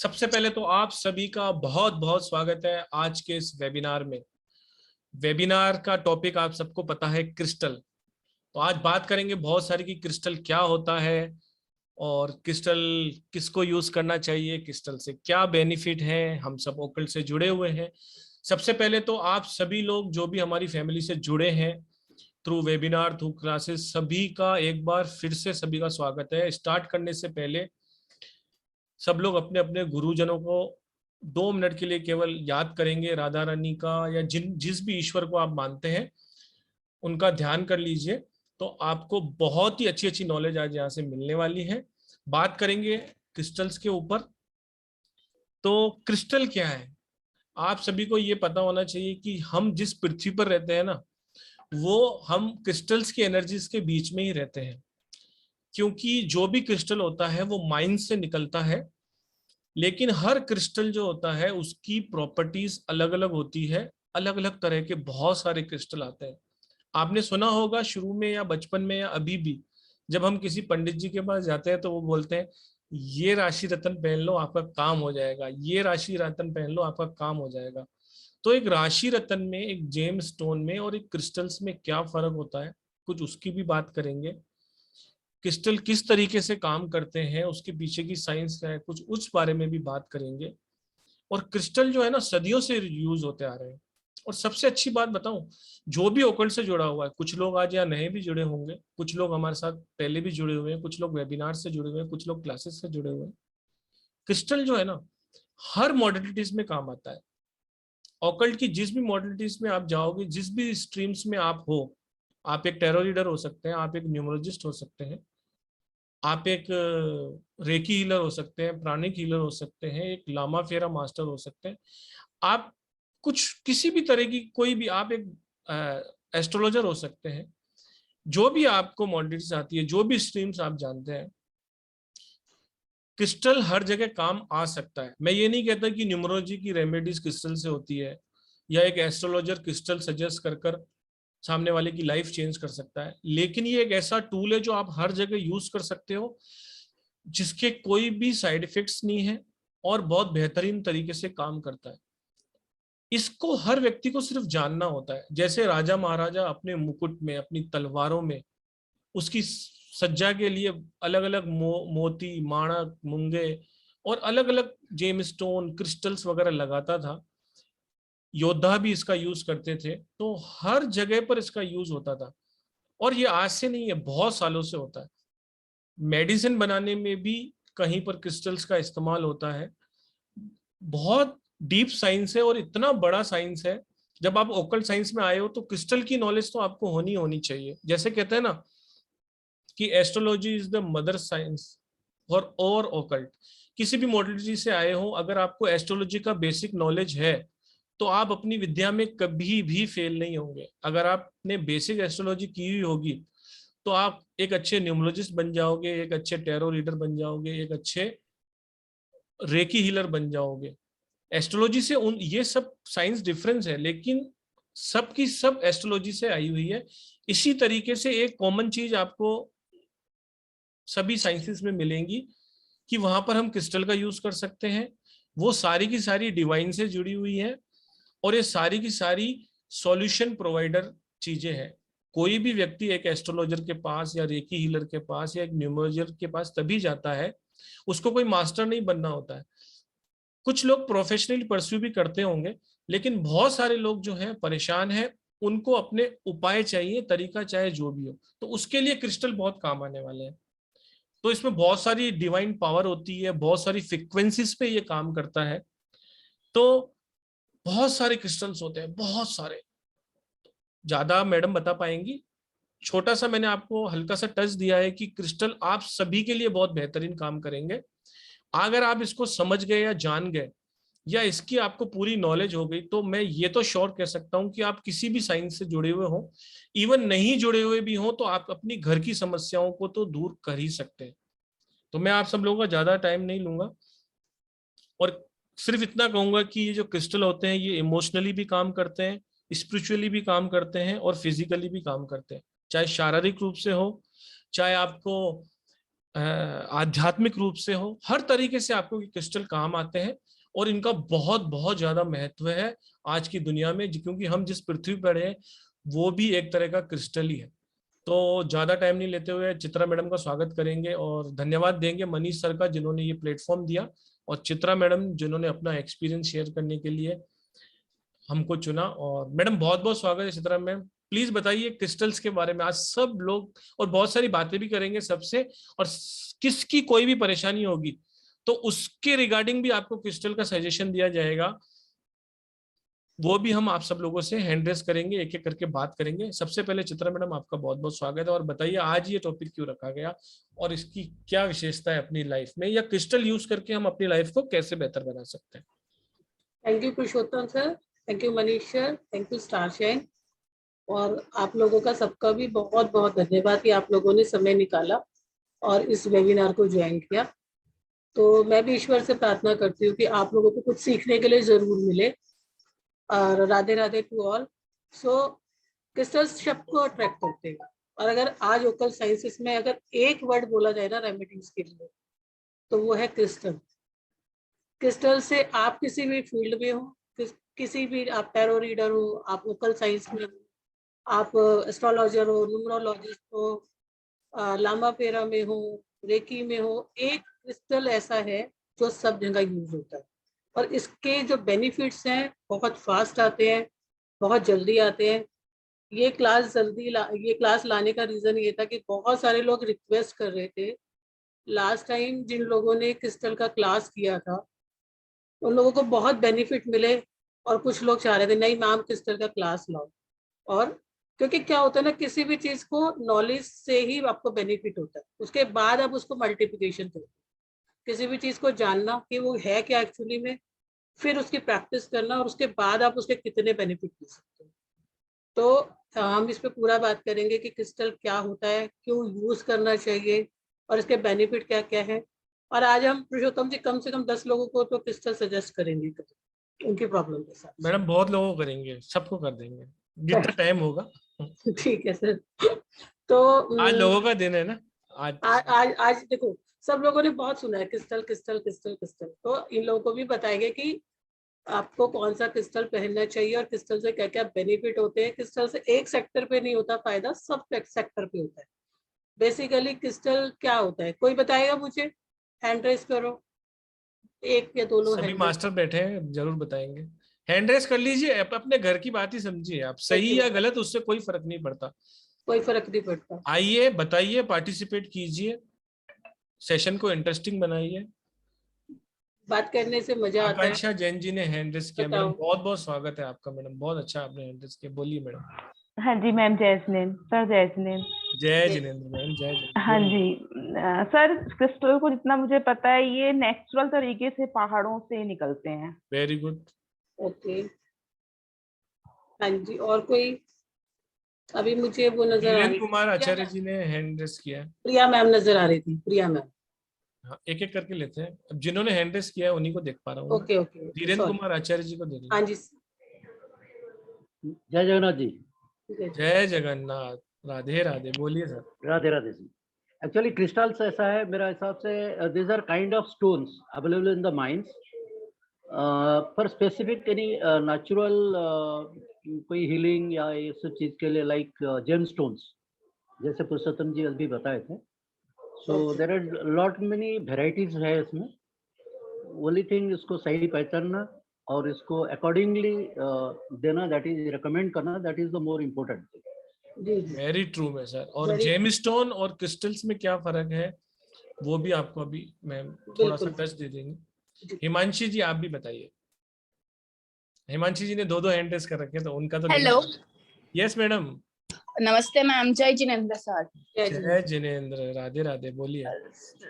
सबसे पहले तो आप सभी का बहुत बहुत स्वागत है आज के इस वेबिनार में। वेबिनार का टॉपिक आप सबको पता है, क्रिस्टल। तो आज बात करेंगे बहुत सारी कि क्रिस्टल क्या होता है और क्रिस्टल किसको यूज करना चाहिए, क्रिस्टल से क्या बेनिफिट है। हम सब ओकल्ट से जुड़े हुए हैं। सबसे पहले तो आप सभी लोग जो भी हमारी फैमिली से जुड़े हैं थ्रू वेबिनार, थ्रू क्लासेस, सभी का एक बार फिर से सभी का स्वागत है। स्टार्ट करने से पहले सब लोग अपने अपने गुरुजनों को 2 मिनट के लिए केवल याद करेंगे, राधा रानी का या जिस भी ईश्वर को आप मानते हैं उनका ध्यान कर लीजिए। तो आपको बहुत ही अच्छी अच्छी नॉलेज आज यहाँ से मिलने वाली है। बात करेंगे क्रिस्टल्स के ऊपर। तो क्रिस्टल क्या है, आप सभी को ये पता होना चाहिए कि हम जिस पृथ्वी पर रहते हैं ना, वो हम क्रिस्टल्स की एनर्जीज के बीच में ही रहते हैं। क्योंकि जो भी क्रिस्टल होता है वो माइंड से निकलता है, लेकिन हर क्रिस्टल जो होता है उसकी प्रॉपर्टीज अलग अलग होती है। अलग अलग तरह के बहुत सारे क्रिस्टल आते हैं। आपने सुना होगा शुरू में या बचपन में या अभी भी, जब हम किसी पंडित जी के पास जाते हैं तो वो बोलते हैं ये राशि रत्न पहन लो आपका काम हो जाएगा, ये राशि रत्न पहन लो आपका काम हो जाएगा। तो एक राशि रत्न में, एक जेम स्टोन में और एक क्रिस्टल्स में क्या फर्क होता है, कुछ उसकी भी बात करेंगे। क्रिस्टल किस तरीके से काम करते हैं, उसके पीछे की साइंस क्या है, कुछ उस बारे में भी बात करेंगे। और क्रिस्टल जो है ना, सदियों से यूज होते आ रहे हैं। और सबसे अच्छी बात बताऊं, जो भी ओकल्ट से जुड़ा हुआ है, कुछ लोग आज या नए भी जुड़े होंगे, कुछ लोग हमारे साथ पहले भी जुड़े हुए हैं, कुछ लोग वेबिनार से जुड़े हुए हैं, कुछ लोग क्लासेस से जुड़े हुए हैं। क्रिस्टल जो है ना, हर मॉडलिटीज में काम आता है। ऑकल्ट की जिस भी मॉडलिटीज में आप जाओगे, जिस भी स्ट्रीम्स में आप हो, आप एक टैरो रीडर हो सकते हैं, आप एक न्यूमरोलॉजिस्ट हो सकते हैं, आप एक रेकी हीलर हो सकते हैं, प्राणिक हीलर हो सकते हैं, एक लामा फेरा मास्टर हो सकते हैं, आप कुछ किसी भी तरह की कोई भी, आप एक एस्ट्रोलॉजर हो सकते हैं। जो भी आपको मॉडलिटीज आती है, जो भी स्ट्रीम्स आप जानते हैं, क्रिस्टल हर जगह काम आ सकता है। मैं ये नहीं कहता कि न्यूमरोलॉजी की रेमेडीज क्रिस्टल से होती है, या एक एस्ट्रोलॉजर क्रिस्टल सजेस्ट कर सामने वाले की लाइफ चेंज कर सकता है, लेकिन ये एक ऐसा टूल है जो आप हर जगह यूज कर सकते हो, जिसके कोई भी साइड इफेक्ट्स नहीं है और बहुत बेहतरीन तरीके से काम करता है। इसको हर व्यक्ति को सिर्फ जानना होता है। जैसे राजा महाराजा अपने मुकुट में, अपनी तलवारों में, उसकी सज्जा के लिए अलग अलग मोती, माणक, मूंगे और अलग अलग जेमस्टोन, क्रिस्टल्स वगैरह लगाता था। योद्धा भी इसका यूज करते थे, तो हर जगह पर इसका यूज होता था। और ये आज से नहीं है, बहुत सालों से होता है। मेडिसिन बनाने में भी कहीं पर क्रिस्टल्स का इस्तेमाल होता है। बहुत डीप साइंस है और इतना बड़ा साइंस है। जब आप ओकल्ट साइंस में आए हो तो क्रिस्टल की नॉलेज तो आपको होनी होनी चाहिए। जैसे कहते हैं ना कि astrology is the mother science for और ओकल्ट। किसी भी मॉडलिटी से आए हो, अगर आपको एस्ट्रोलॉजी का बेसिक नॉलेज है तो आप अपनी विद्या में कभी भी फेल नहीं होंगे। अगर आपने बेसिक एस्ट्रोलॉजी की हुई होगी तो आप एक अच्छे न्यूमरोलॉजिस्ट बन जाओगे, एक अच्छे टैरो रीडर बन जाओगे, एक अच्छे रेकी हीलर बन जाओगे। एस्ट्रोलॉजी से उन ये सब साइंस डिफरेंस है, लेकिन सब की सब एस्ट्रोलॉजी से आई हुई है। इसी तरीके से एक कॉमन चीज आपको सभी साइंसेस में मिलेंगी कि वहां पर हम क्रिस्टल का यूज कर सकते हैं। वो सारी की सारी डिवाइन से जुड़ी हुई है और ये सारी की सारी सॉल्यूशन प्रोवाइडर चीजें हैं। कोई भी व्यक्ति एक एस्ट्रोलॉजर के पास या रेकी हीलर के पास या एक न्यूमरोलॉजर के पास तभी जाता है, उसको कोई मास्टर नहीं बनना होता है। कुछ लोग प्रोफेशनली परस्यू भी करते होंगे, लेकिन बहुत सारे लोग जो हैं परेशान हैं, उनको अपने उपाय चाहिए, तरीका चाहे जो भी हो, तो उसके लिए क्रिस्टल बहुत काम आने वाले हैं। तो इसमें बहुत सारी डिवाइन पावर होती है, बहुत सारी फ्रिक्वेंसीज पे ये काम करता है। तो बहुत सारे क्रिस्टल्स होते हैं, बहुत सारे। ज्यादा मैडम बता पाएंगी। छोटा सा मैंने आपको हल्का सा टच दिया है कि क्रिस्टल आप सभी के लिए बहुत बेहतरीन काम करेंगे। अगर आप इसको समझ गए या जान गए या इसकी आपको पूरी नॉलेज हो गई, तो मैं ये तो श्योर कह सकता हूं कि आप किसी भी साइंस से जुड़े हुए हो, इवन नहीं जुड़े हुए भी हो, तो आप अपनी घर की समस्याओं को तो दूर कर ही सकते हैं। तो मैं आप सब लोगों का ज्यादा टाइम नहीं लूंगा और सिर्फ इतना कहूंगा कि ये जो क्रिस्टल होते हैं ये इमोशनली भी काम करते हैं, स्पिरिचुअली भी काम करते हैं और फिजिकली भी काम करते हैं। चाहे शारीरिक रूप से हो, चाहे आपको आध्यात्मिक रूप से हो, हर तरीके से आपको ये क्रिस्टल काम आते हैं और इनका बहुत बहुत ज्यादा महत्व है आज की दुनिया में, क्योंकि हम जिस पृथ्वी पर हैं वो भी एक तरह का क्रिस्टल ही है। तो ज्यादा टाइम नहीं लेते हुए चित्रा मैडम का स्वागत करेंगे और धन्यवाद देंगे मनीष सर का जिन्होंने ये प्लेटफॉर्म दिया, और चित्रा मैडम जिन्होंने अपना एक्सपीरियंस शेयर करने के लिए हमको चुना। और मैडम बहुत बहुत स्वागत है चित्रा मैम, प्लीज बताइए क्रिस्टल्स के बारे में। आज सब लोग और बहुत सारी बातें भी करेंगे सबसे, और किसकी कोई भी परेशानी होगी तो उसके रिगार्डिंग भी आपको क्रिस्टल का सजेशन दिया जाएगा, वो भी हम आप सब लोगों से हैंड रेस करेंगे, एक एक करके बात करेंगे। सबसे पहले चित्रा मैडम आपका बहुत बहुत स्वागत है, और बताइए आज ये टॉपिक क्यों रखा गया और इसकी क्या विशेषता है अपनी लाइफ में, या क्रिस्टल यूज करके हम अपनी लाइफ को कैसे बेहतर बना सकते हैं। Thank you Purushottam sir, thank you Manish sir, thank you Starshine, और आप लोगों का सबका भी बहुत बहुत धन्यवाद कि आप लोगों ने समय निकाला और इस वेबिनार को ज्वाइन किया। तो मैं भी ईश्वर से प्रार्थना करती हूँ कि आप लोगों को कुछ सीखने के लिए जरूर मिले। और Radhe Radhe to all. So crystals शब्द को अट्रैक्ट करते हैं, और अगर आज ओकल साइंसेस में अगर एक वर्ड बोला जाए ना रेमेडीज के लिए तो वो है क्रिस्टल। क्रिस्टल से आप किसी भी फील्ड में हो, किसी भी, आप टैरो रीडर हो, आप ओकल साइंस में हो, आप एस्ट्रोलॉजर हो, न्यूमरोलॉजिस्ट हो, लामा फेरा में हो, रेकी में हो, एक क्रिस्टल ऐसा है जो सब जगह यूज होता है। और इसके जो बेनिफिट्स हैं बहुत फास्ट आते हैं, बहुत जल्दी आते हैं। ये क्लास ये क्लास लाने का रीजन ये था कि बहुत सारे लोग रिक्वेस्ट कर रहे थे। लास्ट टाइम जिन लोगों ने क्रिस्टल का क्लास किया था उन लोगों को बहुत बेनिफिट मिले, और कुछ लोग चाह रहे थे नहीं मैम क्रिस्टल का क्लास लाओ। और क्योंकि क्या होता है ना, किसी भी चीज को नॉलेज से ही आपको बेनिफिट होता है, उसके बाद आप उसको मल्टीप्लिकेशन करो। किसी भी चीज को जानना कि वो है क्या एक्चुअली में, फिर उसकी प्रैक्टिस करना, और उसके बाद आप उसके कितने बेनिफिट ले सकते हो। तो हम इस पे पूरा बात करेंगे कि क्रिस्टल क्या होता है, क्यों यूज करना चाहिए, और इसके बेनिफिट क्या क्या है। और आज हम पुरुषोत्तम जी कम से कम 10 लोगों को तो क्रिस्टल सजेस्ट करेंगे उनकी प्रॉब्लम के साथ। मैडम बहुत लोगों को करेंगे, सबको कर देंगे जितना टाइम होगा। ठीक है सर। तो आज लोगों का दिन है ना आज। आज देखो, सब लोगों ने बहुत सुना है क्रिस्टल क्रिस्टल क्रिस्टल क्रिस्टल, तो इन लोगों को भी बताएंगे कि आपको कौन सा क्रिस्टल पहनना चाहिए और क्रिस्टल से क्या क्या बेनिफिट होते हैं। क्रिस्टल से एक सेक्टर पे नहीं होता फायदा, सब सेक्टर पे होता है। बेसिकली क्रिस्टल क्या होता है, कोई बताएगा मुझे? हैंड रेस करो, एक या दो लोग सभी हैंड रेस। मास्टर बैठे हैं, जरूर बताएंगे। हैंड रेस कर लीजिए, अपने घर की बात ही समझिए, आप सही या गलत उससे कोई फर्क नहीं पड़ता। कोई फर्क नहीं पड़ता। आइए बताइए, पार्टिसिपेट कीजिए, सेशन को इंटरेस्टिंग बनाइए। बात करने से मजा आता है। आकांक्षा जैन जी ने हैंड रेस किया, मैडम बताओ। बहुत बहुत स्वागत है आपका। मैडम बहुत अच्छा आपने हैंड रेस किया, बोलिए मैडम। हाँ जी मैम, जय जिनेंद्र सर, जय जिनेंद्र। जय जिनेंद्र मैम, जय जिनेंद्र, हाँ बोलिए। जी सर, क्रिस्टल को जितना मुझे पता है ये नेचुरल तरीके से पहाड़ों से निकलते हैं। Very good. ओके, हाँ जी, और कोई? अभी मुझे वो नजर आ धीरेन्द्र रही थी, कुमार आचार्य जी ने हैंड रेस किया है। प्रिया मैम नजर आ रही थी, प्रिया मैम। हाँ, एक एक करके लेते हैं, अब जिन्होंने हैंड रेस किया है उन्हीं को देख पा रहा हूँ। Okay okay, Dhirendra sorry. Kumar Acharya ji को देख हाँ लो। जी, जय जगन्नाथ जी। जय जगन्नाथ, राधे राधे, बोलिए sir. Radhe Radhe ji. Actually crystals ऐसा है मेरा हिसाब से, this are kind of stones available in the mines for specific any natural कोई हीलिंग या ये सब चीज के लिए, लाइक जेम स्टोन्स, जैसे पुरुषोत्तम जी अभी बताए थे। So there are lot many varieties है इसमें। ओनली थिंग इसको सही पहचानना और इसको अकॉर्डिंगली देना, दैट इज रिकमेंड करना, that is the more important thing. Very true में सर। और जेम स्टोन और क्रिस्टल्स में क्या फर्क है वो भी आपको अभी मैम थोड़ा सा टच दे देंगे। हिमांशी जी आप भी बताइए। हिमांशी जी ने दो हैंड रेस कर रखे तो उनका तो हेलो, यस मैडम। नमस्ते मैम, जय जिनेंद्र सर। जय जिनेंद्र, राधे राधे, बोलिए।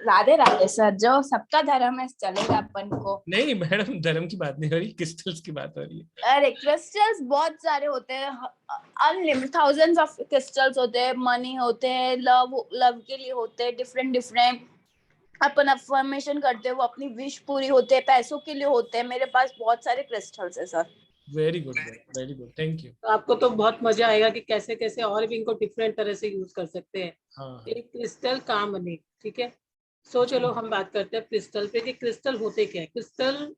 राधे राधे सर। जो सबका धर्म है चलेगा अपन को। नहीं मैडम, धर्म की बात नहीं हो रही, क्रिस्टल्स की बात हो रही है। अरे क्रिस्टल्स बहुत सारे होते हैं, अनलिमिटेड थाउजेंड्स ऑफ क्रिस्टल्स होते हैं। मनी होते हैं, लव के लिए होते हैं, डिफरेंट डिफरेंट। अपन अफर्मेशन करते हैं, वो अपनी विश पूरी होते हैं, पैसों के लिए होते हैं। मेरे पास बहुत सारे क्रिस्टल्स है sir. Very good, very good, thank you. तो आपको तो बहुत मजा आएगा कि कैसे कैसे और भी इनको डिफरेंट तरह से यूज कर सकते हैं। हाँ। एक क्रिस्टल काम बने, ठीक है। सो चलो हम बात करते हैं क्रिस्टल पे कि क्रिस्टल होते क्या है। क्रिस्टल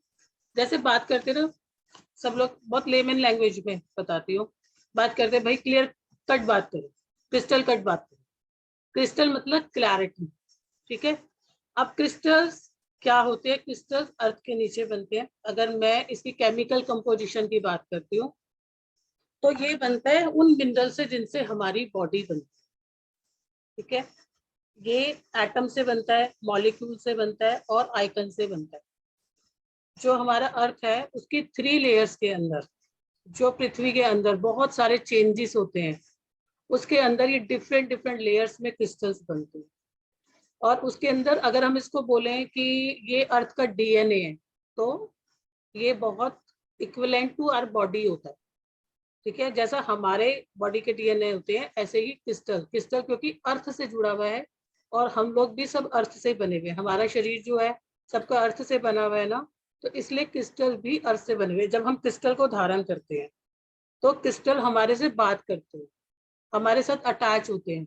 जैसे बात करते हैं ना, सब लोग बहुत लेमन लैंग्वेज में बताती हूँ, बात करते हैं भाई क्लियर कट बात करो, क्रिस्टल कट बात करो। क्रिस्टल मतलब क्लैरिटी, ठीक है। अब क्रिस्टल्स क्या होते हैं? क्रिस्टल्स अर्थ के नीचे बनते हैं। अगर मैं इसकी केमिकल कंपोजिशन की बात करती हूँ तो ये बनता है उन मिनरल से जिनसे हमारी बॉडी बनती है, ठीक है। ये एटम से बनता है, मॉलिक्यूल से बनता है और आइकन से बनता है। जो हमारा अर्थ है उसकी 3 लेयर्स के अंदर, जो पृथ्वी के अंदर बहुत सारे चेंजेस होते हैं, उसके अंदर ये डिफरेंट डिफरेंट लेयर्स में क्रिस्टल्स बनते हैं। और उसके अंदर अगर हम इसको बोलें कि ये अर्थ का डीएनए है, तो ये बहुत इक्विवेलेंट टू आवर बॉडी होता है, ठीक है। जैसा हमारे बॉडी के डीएनए होते हैं, ऐसे ही क्रिस्टल क्योंकि अर्थ से जुड़ा हुआ है और हम लोग भी सब अर्थ से बने हुए हैं। हमारा शरीर जो है सबका अर्थ से बना हुआ है ना, तो इसलिए क्रिस्टल भी अर्थ से बने हुए। जब हम क्रिस्टल को धारण करते हैं तो क्रिस्टल हमारे से बात करते हैं, हमारे साथ अटैच होते हैं।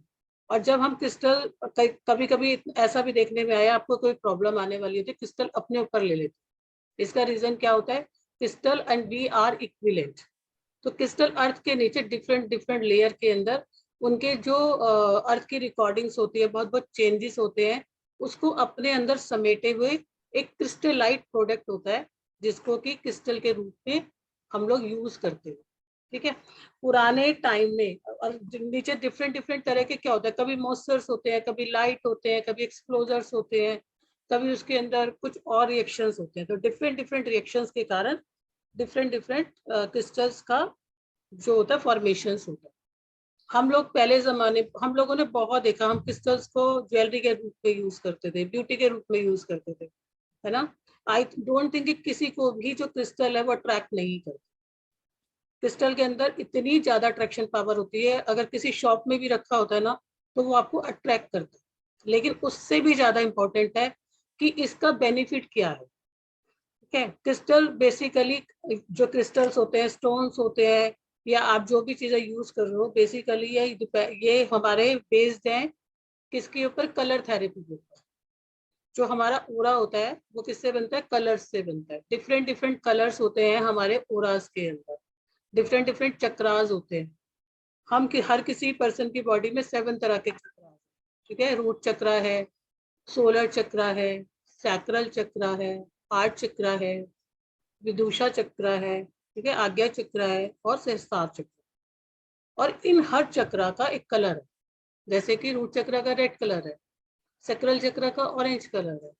और जब हम क्रिस्टल, कभी कभी ऐसा भी देखने में आया, आपको कोई प्रॉब्लम आने वाली होती है, क्रिस्टल अपने ऊपर ले लेते हैं। इसका रीजन क्या होता है? Crystal and we are equivalent. तो क्रिस्टल अर्थ के नीचे डिफरेंट डिफरेंट लेयर के अंदर उनके जो अर्थ की रिकॉर्डिंग्स होती है, बहुत बहुत चेंजेस होते हैं, उसको अपने अंदर समेटे हुए एक क्रिस्टलाइट प्रोडक्ट होता है, जिसको कि क्रिस्टल के रूप में हम लोग यूज करते हैं, ठीक है। पुराने टाइम में और नीचे डिफरेंट डिफरेंट तरह के क्या होता है, कभी मॉइस्चर्स होते हैं, कभी लाइट होते हैं, कभी एक्सप्लोजर्स होते हैं, कभी उसके अंदर कुछ और रिएक्शंस होते हैं। तो डिफरेंट डिफरेंट रिएक्शंस के कारण डिफरेंट डिफरेंट क्रिस्टल्स का जो होता है फॉर्मेशंस होता है। हम लोग पहले जमाने, हम लोगों ने बहुत देखा, हम क्रिस्टल्स को ज्वेलरी के रूप में यूज करते थे, ब्यूटी के रूप में यूज करते थे, है ना। आई डोंट थिंक कि किसी को भी जो क्रिस्टल है वो अट्रैक्ट नहीं करता। क्रिस्टल के अंदर इतनी ज्यादा अट्रैक्शन पावर होती है, अगर किसी शॉप में भी रखा होता है ना, तो वो आपको अट्रैक्ट करता है। लेकिन उससे भी ज्यादा इंपॉर्टेंट है कि इसका बेनिफिट क्या है, ठीक है। क्रिस्टल बेसिकली, जो क्रिस्टल्स होते हैं, स्टोन्स होते हैं, या आप जो भी चीजें यूज कर रहे हो, बेसिकली ये हमारे बेस्ड हैं किसके ऊपर? कलर थेरेपी के ऊपर। जो हमारा ओरा होता है वो किससे बनता है? कलर्स से बनता है। डिफरेंट डिफरेंट कलर्स होते हैं हमारे ओरास के अंदर, डिफरेंट डिफरेंट चक्रास होते हैं। हर किसी पर्सन की बॉडी में 7 तरह के चक्र हैं, ठीक है। रूट चक्र है, सोलर चक्र है, सैक्रल चक्र है, हार्ट चक्र है, विदुषा चक्र है, ठीक है, आज्ञा चक्र है और सहस्त्रार चक्र। और इन हर चक्र का एक कलर है, जैसे कि रूट चक्र का रेड कलर है, सैक्रल चक्र का ऑरेंज कलर है,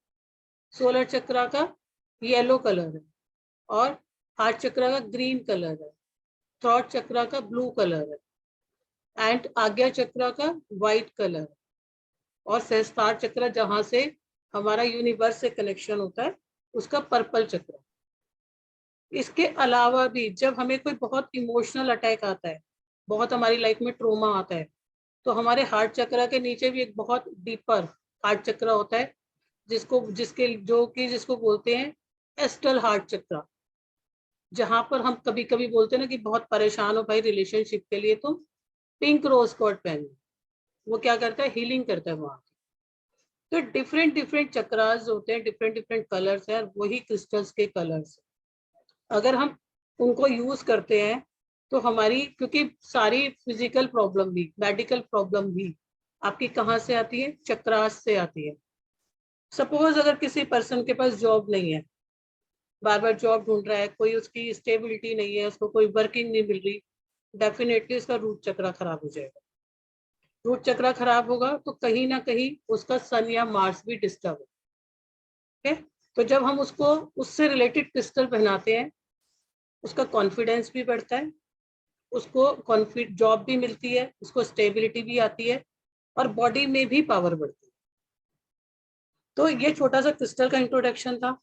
सोलर चक्र का येलो कलर है, और हार्ट चक्र का ग्रीन कलर है, थ्रॉट चक्र का ब्लू कलर है, एंड आज्ञा चक्र का व्हाइट कलर है, और सहस्त्रार चक्र जहां से हमारा यूनिवर्स से कनेक्शन होता है, उसका पर्पल चक्र। इसके अलावा भी जब हमें कोई बहुत इमोशनल अटैक आता है, बहुत हमारी लाइफ में ट्रोमा आता है, तो हमारे हार्ट चक्र के नीचे भी एक बहुत डीपर हार्ट चक्र होता है, जिसको बोलते हैं एस्ट्रल हार्ट चक्र। जहां पर हम कभी कभी बोलते हैं ना कि बहुत परेशान हो भाई रिलेशनशिप के लिए, तो पिंक रोज कॉर्ड पहनो, वो क्या करता है? हीलिंग करता है वहां। तो डिफरेंट डिफरेंट चक्रास होते हैं, डिफरेंट डिफरेंट कलर्स हैं, वही क्रिस्टल्स के कलर्स। अगर हम उनको यूज करते हैं तो हमारी, क्योंकि सारी फिजिकल प्रॉब्लम भी, मेडिकल प्रॉब्लम भी आपकी कहाँ से आती है? चक्रास से आती है। सपोज अगर किसी पर्सन के पास जॉब नहीं है, बार बार जॉब ढूंढ रहा है, कोई उसकी स्टेबिलिटी नहीं है, उसको कोई वर्किंग नहीं मिल रही, डेफिनेटली उसका रूट चक्र खराब हो जाएगा। रूट चक्र खराब होगा तो कहीं ना कहीं उसका सन या मार्स भी डिस्टर्ब है। तो जब हम उसको उससे रिलेटेड क्रिस्टल पहनाते हैं, उसका कॉन्फिडेंस भी बढ़ता है, उसको जॉब भी मिलती है, उसको स्टेबिलिटी भी आती है, और बॉडी में भी पावर बढ़ती है। तो ये छोटा सा क्रिस्टल का इंट्रोडक्शन था।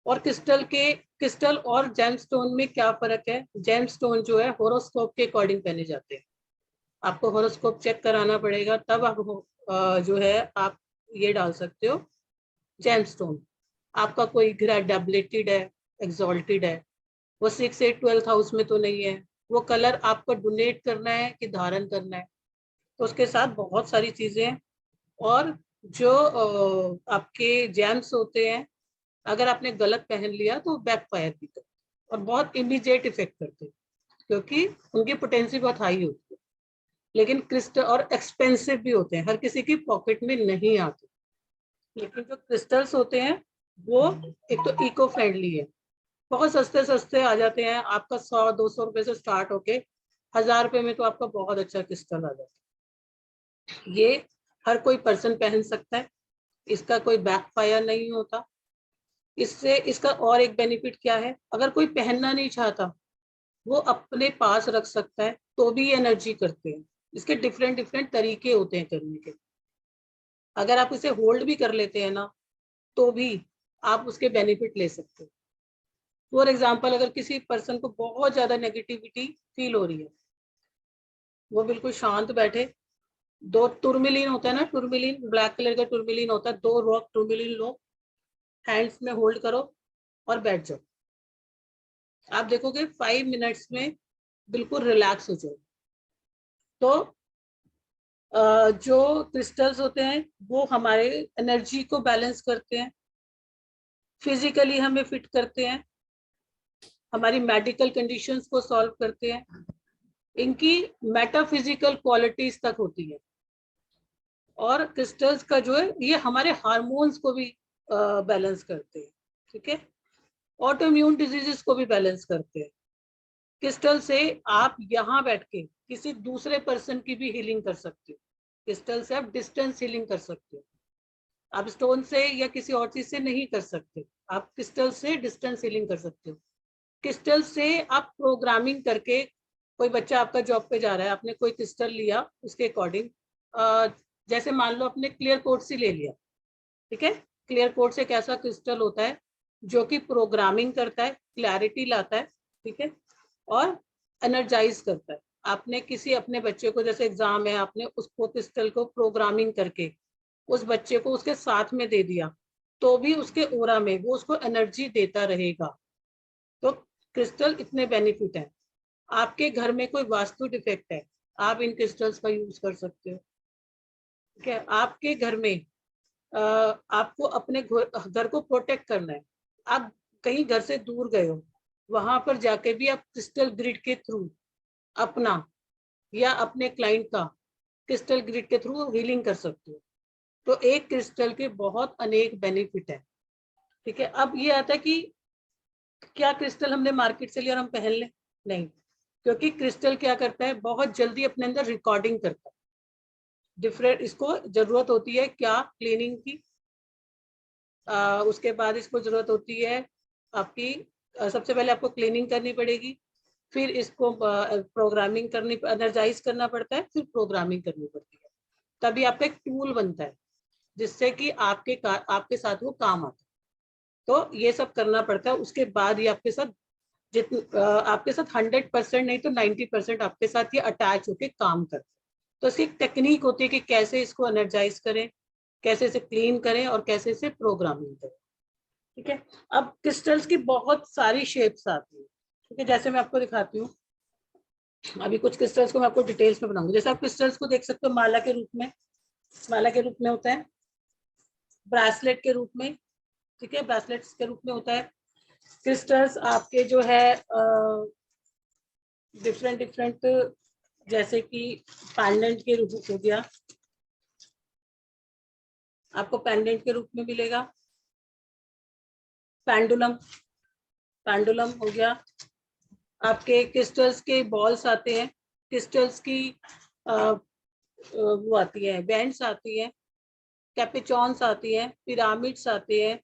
और क्रिस्टल और जेमस्टोन में क्या फर्क है? जेमस्टोन जो है होरोस्कोप के अकॉर्डिंग पहने जाते हैं। आपको होरोस्कोप चेक कराना पड़ेगा, तब आप जो है आप ये डाल सकते हो जेमस्टोन। आपका कोई ग्रेड डेबिलिटेड है, एक्सॉल्टेड है, वो 6, 8, 12th हाउस में तो नहीं है, वो कलर आपको डोनेट करना है कि धारण करना है, तो उसके साथ बहुत सारी चीजें हैं। और जो आपके जेम्स होते हैं, अगर आपने गलत पहन लिया तो बैकफायर भी करते हैं और बहुत इमीडिएट इफेक्ट करते हैं, क्योंकि उनकी पोटेंसी बहुत हाई होती है। लेकिन क्रिस्टल और एक्सपेंसिव भी होते हैं, हर किसी की पॉकेट में नहीं आते। लेकिन जो क्रिस्टल्स होते हैं वो एक तो इको फ्रेंडली है, बहुत सस्ते सस्ते आ जाते हैं, आपका 100-200 रुपए से स्टार्ट होके 1000 रुपए में तो आपका बहुत अच्छा क्रिस्टल आ जाता है। ये हर कोई पर्सन पहन सकता है, इसका कोई बैकफायर नहीं होता। इससे इसका और एक बेनिफिट क्या है, अगर कोई पहनना नहीं चाहता वो अपने पास रख सकता है, तो भी एनर्जी करते हैं। इसके डिफरेंट डिफरेंट तरीके होते हैं करने के। अगर आप इसे होल्ड भी कर लेते हैं ना, तो भी आप उसके बेनिफिट ले सकते हो। फॉर एग्जाम्पल, अगर किसी पर्सन को बहुत ज्यादा नेगेटिविटी फील हो रही है, वो बिल्कुल शांत बैठे, 2 टुर्मिलिन होता है ना, टुर्मिलिन ब्लैक कलर का टुर्मिलिन होता है, 2 रॉक टुर्मिलिन लो, हैंड्स में होल्ड करो और बैठ जाओ। आप देखोगे 5 मिनट्स में बिल्कुल रिलैक्स हो जाओ। तो जो क्रिस्टल्स होते हैं वो हमारे एनर्जी को बैलेंस करते हैं, फिजिकली हमें फिट करते हैं, हमारी मेडिकल कंडीशंस को सॉल्व करते हैं, इनकी मेटाफिजिकल क्वालिटीज तक होती है। और क्रिस्टल्स का जो है ये हमारे हार्मोन्स को भी बैलेंस करते हैं, ठीक है, ऑटोइम्यून डिजीजेस को भी बैलेंस करते हैं। क्रिस्टल से आप यहाँ बैठ के किसी दूसरे पर्सन की भी हीलिंग कर सकते हो। क्रिस्टल से आप डिस्टेंस हीलिंग कर सकते हो, आप स्टोन से या किसी और चीज से नहीं कर सकते, आप क्रिस्टल से डिस्टेंस हीलिंग कर सकते हो। क्रिस्टल से आप प्रोग्रामिंग करके, कोई बच्चा आपका जॉब पे जा रहा है, आपने कोई क्रिस्टल लिया उसके अकॉर्डिंग, जैसे मान लो आपने क्लियर कोर्ट्स ही ले लिया, ठीक है, क्लियर कोर्ट्स एक ऐसा क्रिस्टल होता है जो कि प्रोग्रामिंग करता है, क्लैरिटी लाता है, ठीक है, और एनर्जाइज करता है। आपने किसी अपने बच्चे को, जैसे एग्जाम है, आपने उसको क्रिस्टल को प्रोग्रामिंग करके उस बच्चे को उसके साथ में दे दिया, तो भी उसके ओरा में वो उसको एनर्जी देता रहेगा। तो क्रिस्टल इतने बेनिफिट है। आपके घर में कोई वास्तु डिफेक्ट है, आप इन क्रिस्टल्स का यूज कर सकते हो, ठीक है। आपके घर में आपको अपने घर को प्रोटेक्ट करना है, आप कहीं घर से दूर गए हो, वहां पर जाके भी आप क्रिस्टल ग्रिड के थ्रू अपना या अपने क्लाइंट का क्रिस्टल ग्रिड के थ्रू हीलिंग कर सकते हो। तो एक क्रिस्टल के बहुत अनेक बेनिफिट है, ठीक है। अब ये आता है कि क्या क्रिस्टल हमने मार्केट से लिया और हम पहन लें? नहीं, क्योंकि क्रिस्टल क्या करता है, बहुत जल्दी अपने अंदर रिकॉर्डिंग करता है। डिफरेंट इसको जरूरत होती है क्या, क्लीनिंग की, उसके बाद इसको जरूरत होती है आपकी, सबसे पहले आपको क्लीनिंग करनी पड़ेगी, फिर इसको प्रोग्रामिंग करनी, एनर्जाइज करना पड़ता है, फिर प्रोग्रामिंग करनी पड़ती है, तभी आपका एक टूल बनता है जिससे कि आपके साथ वो काम आता है। तो ये सब करना पड़ता है, उसके बाद ही आपके साथ आपके साथ 100% नहीं तो 90% आपके साथ ये अटैच होके काम करता है। तो इसकी एक टेक्निक होती है कि कैसे इसको एनर्जाइज करें, कैसे इसे क्लीन करें और कैसे इसे प्रोग्रामिंग करें, ठीक है। अब क्रिस्टल्स की बहुत सारी शेप्स आती है, ठीक है, जैसे मैं आपको दिखाती हूँ। अभी कुछ क्रिस्टल्स को मैं आपको डिटेल्स में बनाऊंगी। जैसे आप क्रिस्टल्स को देख सकते हो माला के रूप में, माला के रूप में होता है, ब्रेसलेट के रूप में, ठीक है, ब्रेसलेट्स के रूप में होता है। क्रिस्टल्स आपके जो है डिफरेंट डिफरेंट, जैसे कि पेंडेंट के रूप हो गया, आपको पेंडेंट के रूप में मिलेगा, पेंडुलम, पेंडुलम हो गया। आपके क्रिस्टल्स के बॉल्स आते हैं, क्रिस्टल्स की वो आती है, बैंड्स आती है, कैपेचॉन्स आती है, पिरामिड्स आते हैं।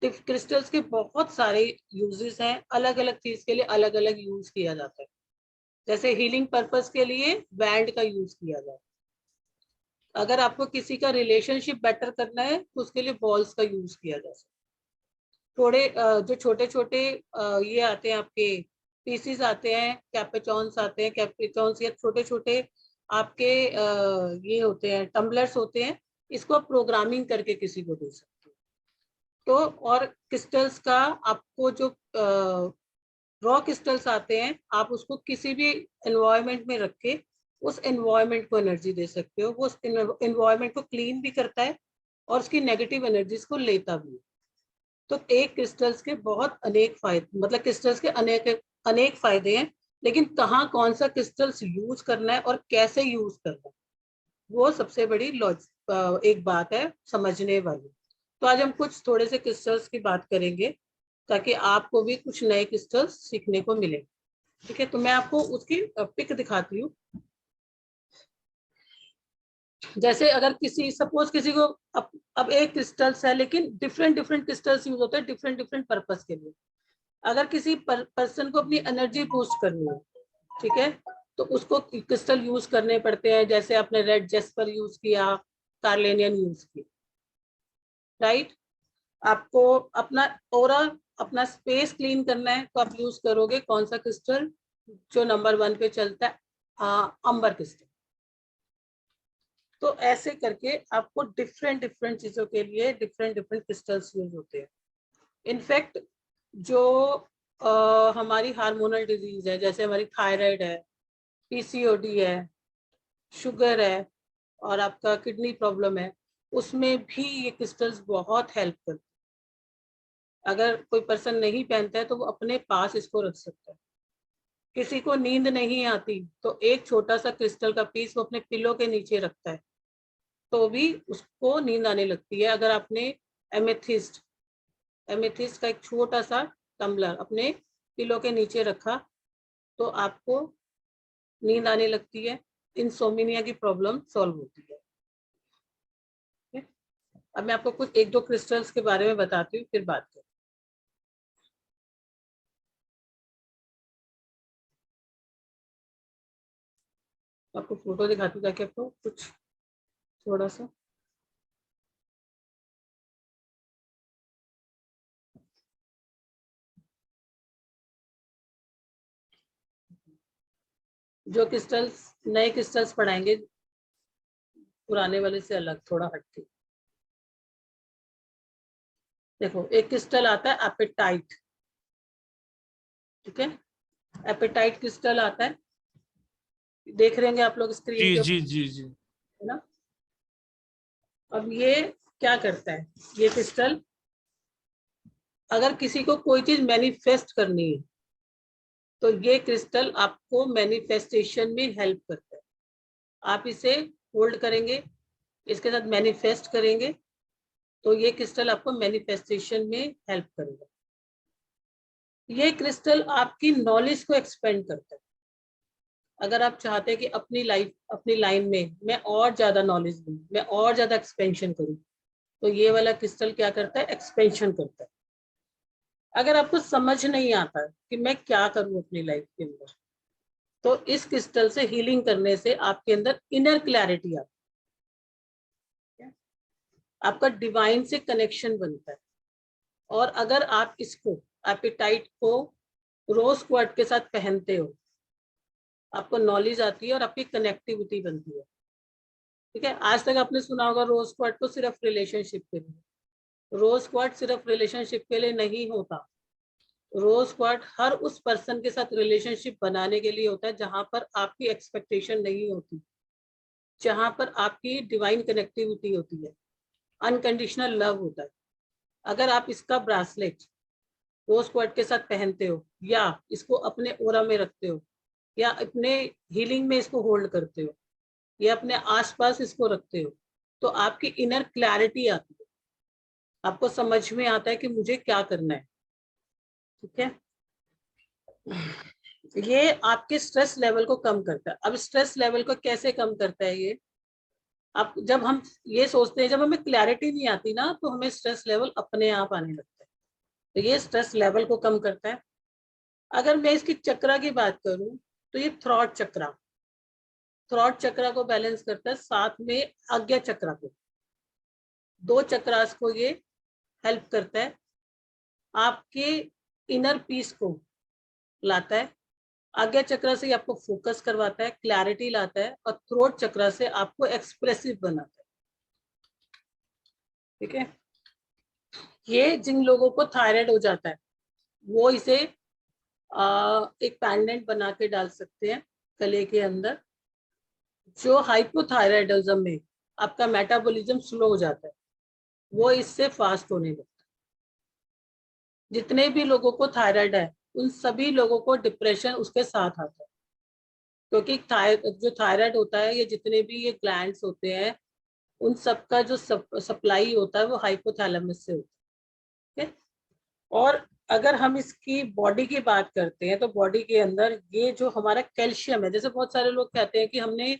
क्रिस्टल्स के बहुत सारे यूजेस हैं, अलग अलग चीज के लिए अलग अलग यूज किया जाता है। जैसे हीलिंग पर्पस के लिए बैंड का यूज किया जाता है, अगर आपको किसी का रिलेशनशिप बेटर करना है तो उसके लिए बॉल्स का यूज किया जा सकता है। थोड़े जो छोटे छोटे ये आते हैं आपके पीसीज आते हैं, कैपेचॉन्स आते हैं, कैपेचॉन्स या छोटे छोटे आपके ये होते हैं, टम्बलर्स होते हैं, इसको प्रोग्रामिंग करके किसी को दे सकते हो। तो और क्रिस्टल्स का आपको जो रॉ क्रिस्टल्स आते हैं, आप उसको किसी भी एनवायरनमेंट में रख के उस एनवायरनमेंट को एनर्जी दे सकते हो, वो उस एनवायरनमेंट को क्लीन भी करता है और उसकी नेगेटिव एनर्जीज को लेता भी है। तो एक क्रिस्टल्स के बहुत अनेक फायदे, मतलब क्रिस्टल्स के अनेक अनेक फायदे हैं, लेकिन कहाँ कौन सा क्रिस्टल्स यूज करना है और कैसे यूज करना है, वो सबसे बड़ी एक बात है समझने वाली। तो आज हम कुछ थोड़े से क्रिस्टल्स की बात करेंगे ताकि आपको भी कुछ नए क्रिस्टल्स सीखने को मिले। ठीक है, तो मैं आपको उसकी पिक दिखाती हूँ। जैसे अगर किसी सपोज किसी को अब एक क्रिस्टल्स है, लेकिन डिफरेंट डिफरेंट क्रिस्टल्स यूज होते हैं डिफरेंट डिफरेंट पर्पस के लिए। अगर किसी पर्सन को अपनी एनर्जी बूस्ट करनी है, ठीक है, तो उसको क्रिस्टल यूज करने पड़ते हैं। जैसे आपने रेड जेस्पर यूज किया, कार्लेनियन यूज किया, राइट। आपको अपना ऑरा, अपना स्पेस क्लीन करना है तो आप यूज करोगे कौन सा क्रिस्टल? जो नंबर 1 पे चलता है, अंबर क्रिस्टल। तो ऐसे करके आपको डिफरेंट डिफरेंट चीजों के लिए डिफरेंट डिफरेंट क्रिस्टल्स यूज होते हैं। इनफैक्ट जो हमारी हार्मोनल डिजीज है, जैसे हमारी थायराइड है, पीसीओडी है, शुगर है और आपका किडनी प्रॉब्लम है, उसमें भी ये क्रिस्टल्स बहुत हेल्प करते हैं। अगर कोई पर्सन नहीं पहनता है तो वो अपने पास इसको रख सकता है। किसी को नींद नहीं आती तो एक छोटा सा क्रिस्टल का पीस वो अपने पिलो के नीचे रखता है, तो भी उसको नींद आने लगती है। अगर आपने एमेथिस्ट का एक छोटा सा टम्बलर अपने पिलो के नीचे रखा तो आपको नींद आने लगती है, इंसोम्निया की प्रॉब्लम सॉल्व होती है। अब मैं आपको कुछ 1-2 क्रिस्टल्स के बारे में बताती हूँ, फिर बात करें। आपको फोटो दिखाती हूँ ताकि आपको कुछ थोड़ा सा जो क्रिस्टल्स, नए क्रिस्टल्स पढ़ाएंगे पुराने वाले से अलग, थोड़ा हटके। देखो एक क्रिस्टल आता है एपेटाइट, ठीक है, एपेटाइट क्रिस्टल आता है, देख रहे होंगे आप लोग स्क्रीन जी के जी ऊपर, जी जी। है ना। अब ये क्या करता है, ये क्रिस्टल अगर किसी को कोई चीज मैनिफेस्ट करनी है तो ये क्रिस्टल आपको मैनिफेस्टेशन में हेल्प करता है। आप इसे होल्ड करेंगे, इसके साथ मैनिफेस्ट करेंगे तो ये क्रिस्टल आपको मैनिफेस्टेशन में हेल्प करेगा। ये क्रिस्टल आपकी नॉलेज को एक्सपेंड करता है। अगर आप चाहते हैं कि अपनी लाइफ, अपनी लाइन में मैं और ज्यादा नॉलेज लूं, मैं और ज्यादा एक्सपेंशन करूं, तो ये वाला क्रिस्टल क्या करता है, एक्सपेंशन करता है। अगर आपको समझ नहीं आता कि मैं क्या करूं अपनी लाइफ के अंदर, तो इस क्रिस्टल से हीलिंग करने से आपके अंदर इनर क्लैरिटी आती है, आपका डिवाइन से कनेक्शन बनता है। और अगर आप इसको, एपेटाइट को रोज क्वार्ट के साथ पहनते हो, आपको नॉलेज आती है और आपकी कनेक्टिविटी बनती है। ठीक है, आज तक आपने सुना होगा रोज क्वार्ट को सिर्फ रिलेशनशिप के लिए। रोज क्वार्ट सिर्फ रिलेशनशिप के लिए नहीं होता। रोज क्वार्ट हर उस पर्सन के साथ रिलेशनशिप बनाने के लिए होता है जहां पर आपकी एक्सपेक्टेशन नहीं होती, जहां पर आपकी डिवाइन कनेक्टिविटी होती है, अनकंडीशनल लव होता है। अगर आप इसका ब्रासलेट रोज क्वार्ट के साथ पहनते हो, या इसको अपने ओरा में रखते हो, या अपने हीलिंग में इसको होल्ड करते हो, या अपने आसपास इसको रखते हो, तो आपकी इनर क्लैरिटी आती है, आपको समझ में आता है कि मुझे क्या करना है। ठीक है, ये आपके स्ट्रेस लेवल को कम करता है। अब स्ट्रेस लेवल को कैसे कम करता है ये, आप जब हम ये सोचते हैं, जब हमें क्लैरिटी नहीं आती ना, तो हमें स्ट्रेस लेवल अपने आप आने लगता है, तो ये स्ट्रेस लेवल को कम करता है। अगर मैं इसकी चक्रा की बात करूं तो ये थ्रॉट चक्रा को बैलेंस करता है, साथ में आज्ञा चक्रा को, 2 चक्रास को ये हेल्प करता है, आपके इनर पीस को लाता है। आज्ञा चक्र से आपको फोकस करवाता है, क्लैरिटी लाता है, और थ्रोट चक्र से आपको एक्सप्रेसिव बनाता है। ठीक है, ये जिन लोगों को थायराइड हो जाता है वो इसे एक पेंडेंट बना के डाल सकते हैं गले के अंदर। जो हाइपोथायराइडिज्म में आपका मेटाबॉलिज्म स्लो हो जाता है, वो इससे फास्ट होने लगता है। जितने भी लोगों को थायराइड है उन सभी लोगों को डिप्रेशन उसके साथ आता है, क्योंकि जो थायराइड होता है, ये जितने भी ये ग्लैंड्स होते हैं उन सबका जो सप्लाई होता है वो हाइपोथैलेमस से होता है। और अगर हम इसकी बॉडी की बात करते हैं तो बॉडी के अंदर ये जो हमारा कैल्शियम है, जैसे बहुत सारे लोग कहते हैं कि हमने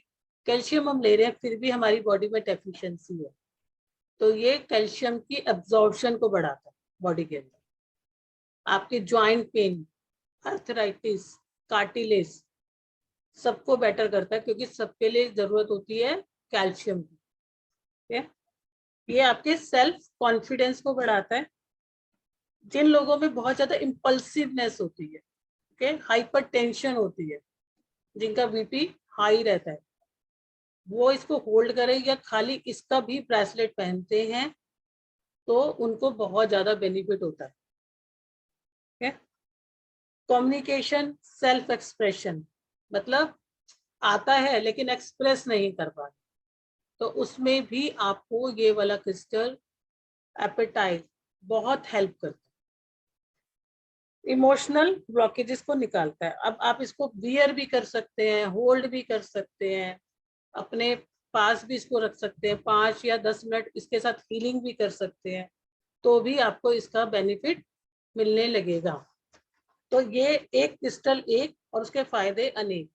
कैल्शियम हम ले रहे हैं फिर भी हमारी बॉडी में डेफिशिएंसी है, तो ये कैल्शियम की एब्जॉर्प्शन को बढ़ाता है बॉडी के अंदर। आपके जॉइंट पेन, आर्थराइटिस, कार्टिलेज सबको बेटर करता है, क्योंकि सबके लिए जरूरत होती है कैल्शियम की। ये आपके सेल्फ कॉन्फिडेंस को बढ़ाता है। जिन लोगों में बहुत ज्यादा इम्पल्सिवनेस होती है, हाइपर टेंशन होती है, जिनका बीपी हाई रहता है, वो इसको होल्ड करें या खाली इसका भी ब्रेसलेट पहनते हैं तो उनको बहुत ज्यादा बेनिफिट होता है। कम्युनिकेशन, सेल्फ एक्सप्रेशन, मतलब आता है लेकिन एक्सप्रेस नहीं कर पाते, तो उसमें भी आपको ये वाला क्रिस्टल एपेटाइट बहुत हेल्प करता है। इमोशनल ब्लॉकेजेस को निकालता है। अब आप इसको बियर भी कर सकते हैं, होल्ड भी कर सकते हैं, अपने पास भी इसको रख सकते हैं, 5 या 10 मिनट इसके साथ हीलिंग भी कर सकते हैं, तो भी आपको इसका बेनिफिट मिलने लगेगा। तो ये एक क्रिस्टल एक और उसके फायदे अनेक।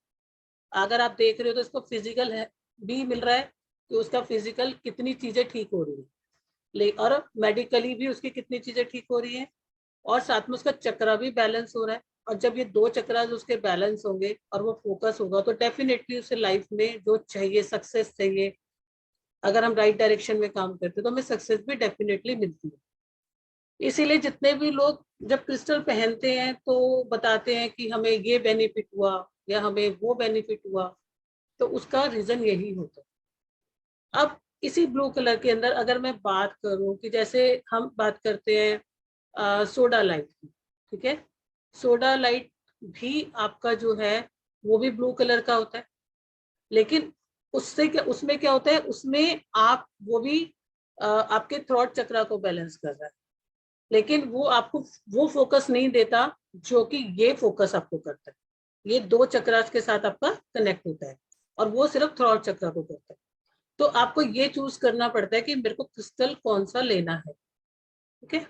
अगर आप देख रहे हो तो इसको फिजिकल है भी मिल रहा है कि उसका फिजिकल कितनी चीजें ठीक हो रही है, और मेडिकली भी उसकी कितनी चीजें ठीक हो रही है, और साथ में उसका चक्रा भी बैलेंस हो रहा है। और जब ये 2 चक्रा उसके बैलेंस होंगे और वो फोकस होगा तो डेफिनेटली उसे लाइफ में जो चाहिए, सक्सेस चाहिए, अगर हम राइट डायरेक्शन में काम करते हैं तो हमें सक्सेस भी डेफिनेटली मिलती है। इसीलिए जितने भी लोग जब क्रिस्टल पहनते हैं तो बताते हैं कि हमें ये बेनिफिट हुआ या हमें वो बेनिफिट हुआ, तो उसका रीजन यही होता है। अब इसी ब्लू कलर के अंदर अगर मैं बात करूं कि जैसे हम बात करते हैं सोडा लाइट की, ठीक है, सोडा लाइट भी आपका जो है वो भी ब्लू कलर का होता है, लेकिन उसमें क्या होता है, उसमें आप वो भी आपके थ्रोट चक्रा को बैलेंस कर रहा है, लेकिन वो आपको वो फोकस नहीं देता जो कि ये फोकस आपको करता है। ये 2 चक्रास के साथ आपका कनेक्ट होता है और वो सिर्फ थ्रोट चक्रा को करता है। तो आपको ये चूज करना पड़ता है कि मेरे को क्रिस्टल कौन सा लेना है। ठीक है,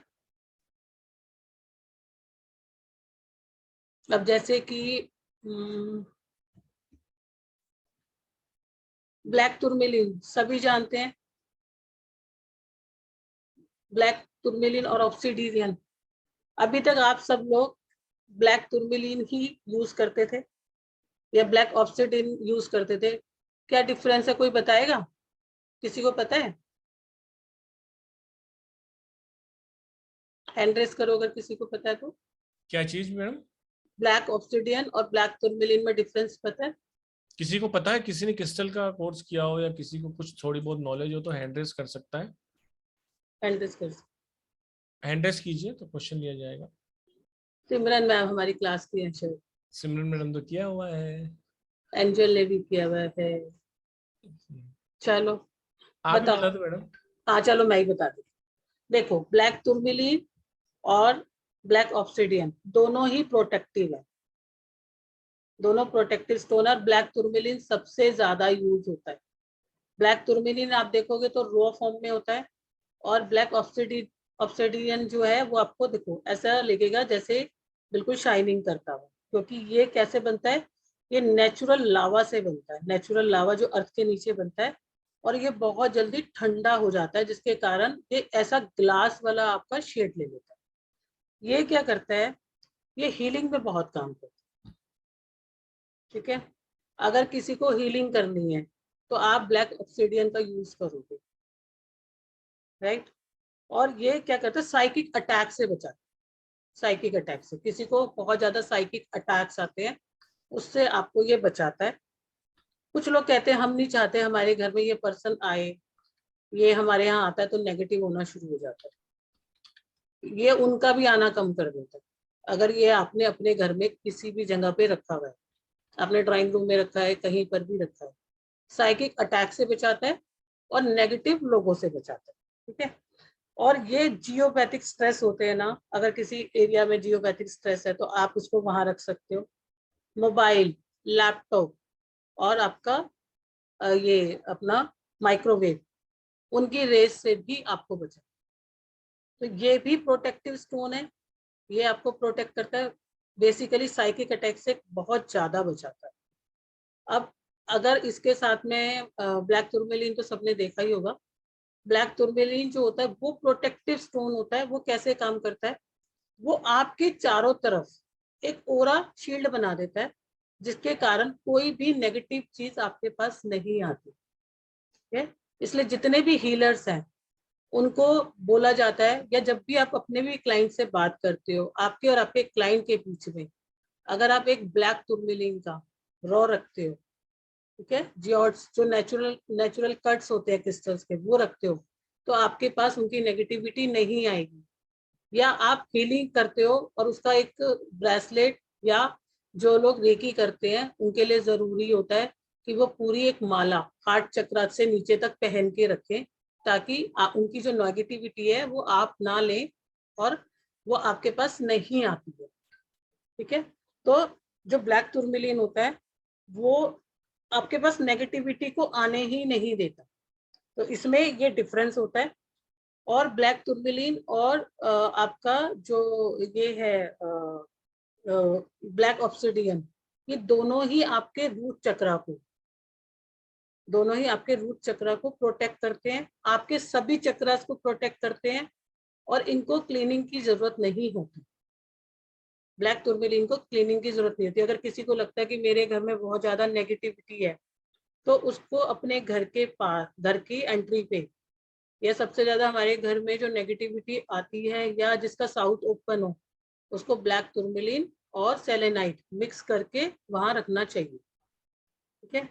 अब जैसे कि ब्लैक टूरमेलिन सभी जानते हैं, ब्लैक टूरमेलिन और ऑब्सिडियन। अभी तक आप सब लोग ब्लैक टूरमेलिन ही यूज करते थे या ब्लैक ऑब्सिडियन यूज करते थे, क्या डिफरेंस है कोई बताएगा? किसी को पता है? हैंड रेस करो अगर किसी को पता है तो। क्या चीज मैडम? ब्लैक ऑब्सिडियन और ब्लैक टूरमेलिन में डिफरेंस पता है? किसी को पता है, किसी ने क्रिस्टल का कोर्स किया हो या किसी को कुछ थोड़ी बहुत नॉलेज हो तो हैंड रेस कर सकता है। हैंड रेस कर। हैंड रेस कीजिए तो क्वेश्चन लिया जाएगा। सिमरन मैम हमारी क्लास की है, शायद सिमरन मैडम तो किया हुआ है। एंजल ने भी किया हुआ है। चलो आप ही बताओ। बता दो मैडम। हाँ चलो मैं ही बता दी। देखो, ब्लैक टूरमेलिन और ब्लैक ऑब्सिडियन दोनों ही प्रोटेक्टिव है, दोनों प्रोटेक्टिव स्टोन। और ब्लैक टूरमेलिन सबसे ज्यादा यूज होता है। ब्लैक टूरमेलिन आप देखोगे तो रॉ फॉर्म में होता है, और ब्लैक ऑब्सिडियन जो है वो आपको देखो ऐसा लगेगा जैसे बिल्कुल शाइनिंग करता हुआ, क्योंकि ये कैसे बनता है, ये नेचुरल लावा से बनता है। नेचुरल लावा जो अर्थ के नीचे बनता है, और ये बहुत जल्दी ठंडा हो जाता है, जिसके कारण ये ऐसा ग्लास वाला आपका शेड ले लेता है। ये क्या करता है, ये हीलिंग में बहुत काम करता है। ठीक है, अगर किसी को हीलिंग करनी है तो आप ब्लैक ऑब्सिडियन का यूज करोगे, राइट। और ये क्या करता है, साइकिक अटैक से बचाता है। साइकिक अटैक से, किसी को बहुत ज्यादा साइकिक अटैक्स आते हैं, उससे आपको ये बचाता है। कुछ लोग कहते हैं हम नहीं चाहते हमारे घर में ये पर्सन आए, ये हमारे यहाँ आता है तो नेगेटिव होना शुरू हो जाता है, ये उनका भी आना कम कर देता है। अगर ये आपने अपने घर में किसी भी जगह पे रखा हुआ है, आपने ड्राइंग रूम में रखा है, कहीं पर भी रखा है, साइकिक अटैक से बचाता है और नेगेटिव लोगों से बचाता है। ठीक है, और ये जियोपैथिक स्ट्रेस होते हैं ना, अगर किसी एरिया में जियोपैथिक स्ट्रेस है तो आप उसको वहां रख सकते हो। मोबाइल, लैपटॉप और आपका ये अपना माइक्रोवेव, उनकी रेस से भी आपको बचा। तो ये भी प्रोटेक्टिव स्टोन है, ये आपको प्रोटेक्ट करता है, बेसिकली साइकिक अटैक से बहुत ज्यादा बचाता है। अब अगर इसके साथ में ब्लैक टूरमेलिन तो सबने देखा ही होगा। ब्लैक टूरमेलिन जो होता है वो प्रोटेक्टिव स्टोन होता है। वो कैसे काम करता है, वो आपके चारों तरफ एक ओरा शील्ड बना देता है, जिसके कारण कोई भी नेगेटिव चीज आपके पास नहीं आती है। इसलिए जितने भी हीलर्स हैं उनको बोला जाता है, या जब भी आप अपने भी क्लाइंट से बात करते हो, आपके और आपके क्लाइंट के बीच में अगर आप एक ब्लैक टूरमेलिन का रॉ रखते हो, ठीक है, जियोट्स जो नेचुरल कट्स होते हैं क्रिस्टल्स के, वो रखते हो, तो आपके पास उनकी नेगेटिविटी नहीं आएगी। या आप हीलिंग करते हो और उसका एक ब्रेसलेट, या जो लोग रेकी करते हैं उनके लिए जरूरी होता है कि वो पूरी एक माला हार्ट चक्र से नीचे तक पहन के रखें, ताकि उनकी जो नेगेटिविटी है वो आप ना लें और वो आपके पास नहीं आती है। ठीक है, तो जो ब्लैक टूरमेलिन होता है वो आपके पास नेगेटिविटी को आने ही नहीं देता। तो इसमें ये डिफरेंस होता है। और ब्लैक टूरमेलिन और आपका जो ये है ब्लैक ऑब्सिडियन, ये दोनों ही आपके रूट चक्रा को प्रोटेक्ट करते हैं, आपके सभी चक्रास को प्रोटेक्ट करते हैं, और इनको क्लीनिंग की जरूरत नहीं होती। ब्लैक टूरमेलिन को क्लीनिंग की जरूरत नहीं होती। अगर किसी को लगता है कि मेरे घर में बहुत ज्यादा नेगेटिविटी है, तो उसको अपने घर के पास, घर की एंट्री पे, या सबसे ज्यादा हमारे घर में जो नेगेटिविटी आती है या जिसका साउथ ओपन हो, उसको ब्लैक टूरमेलिन और सेलेनाइट मिक्स करके वहां रखना चाहिए। ठीक है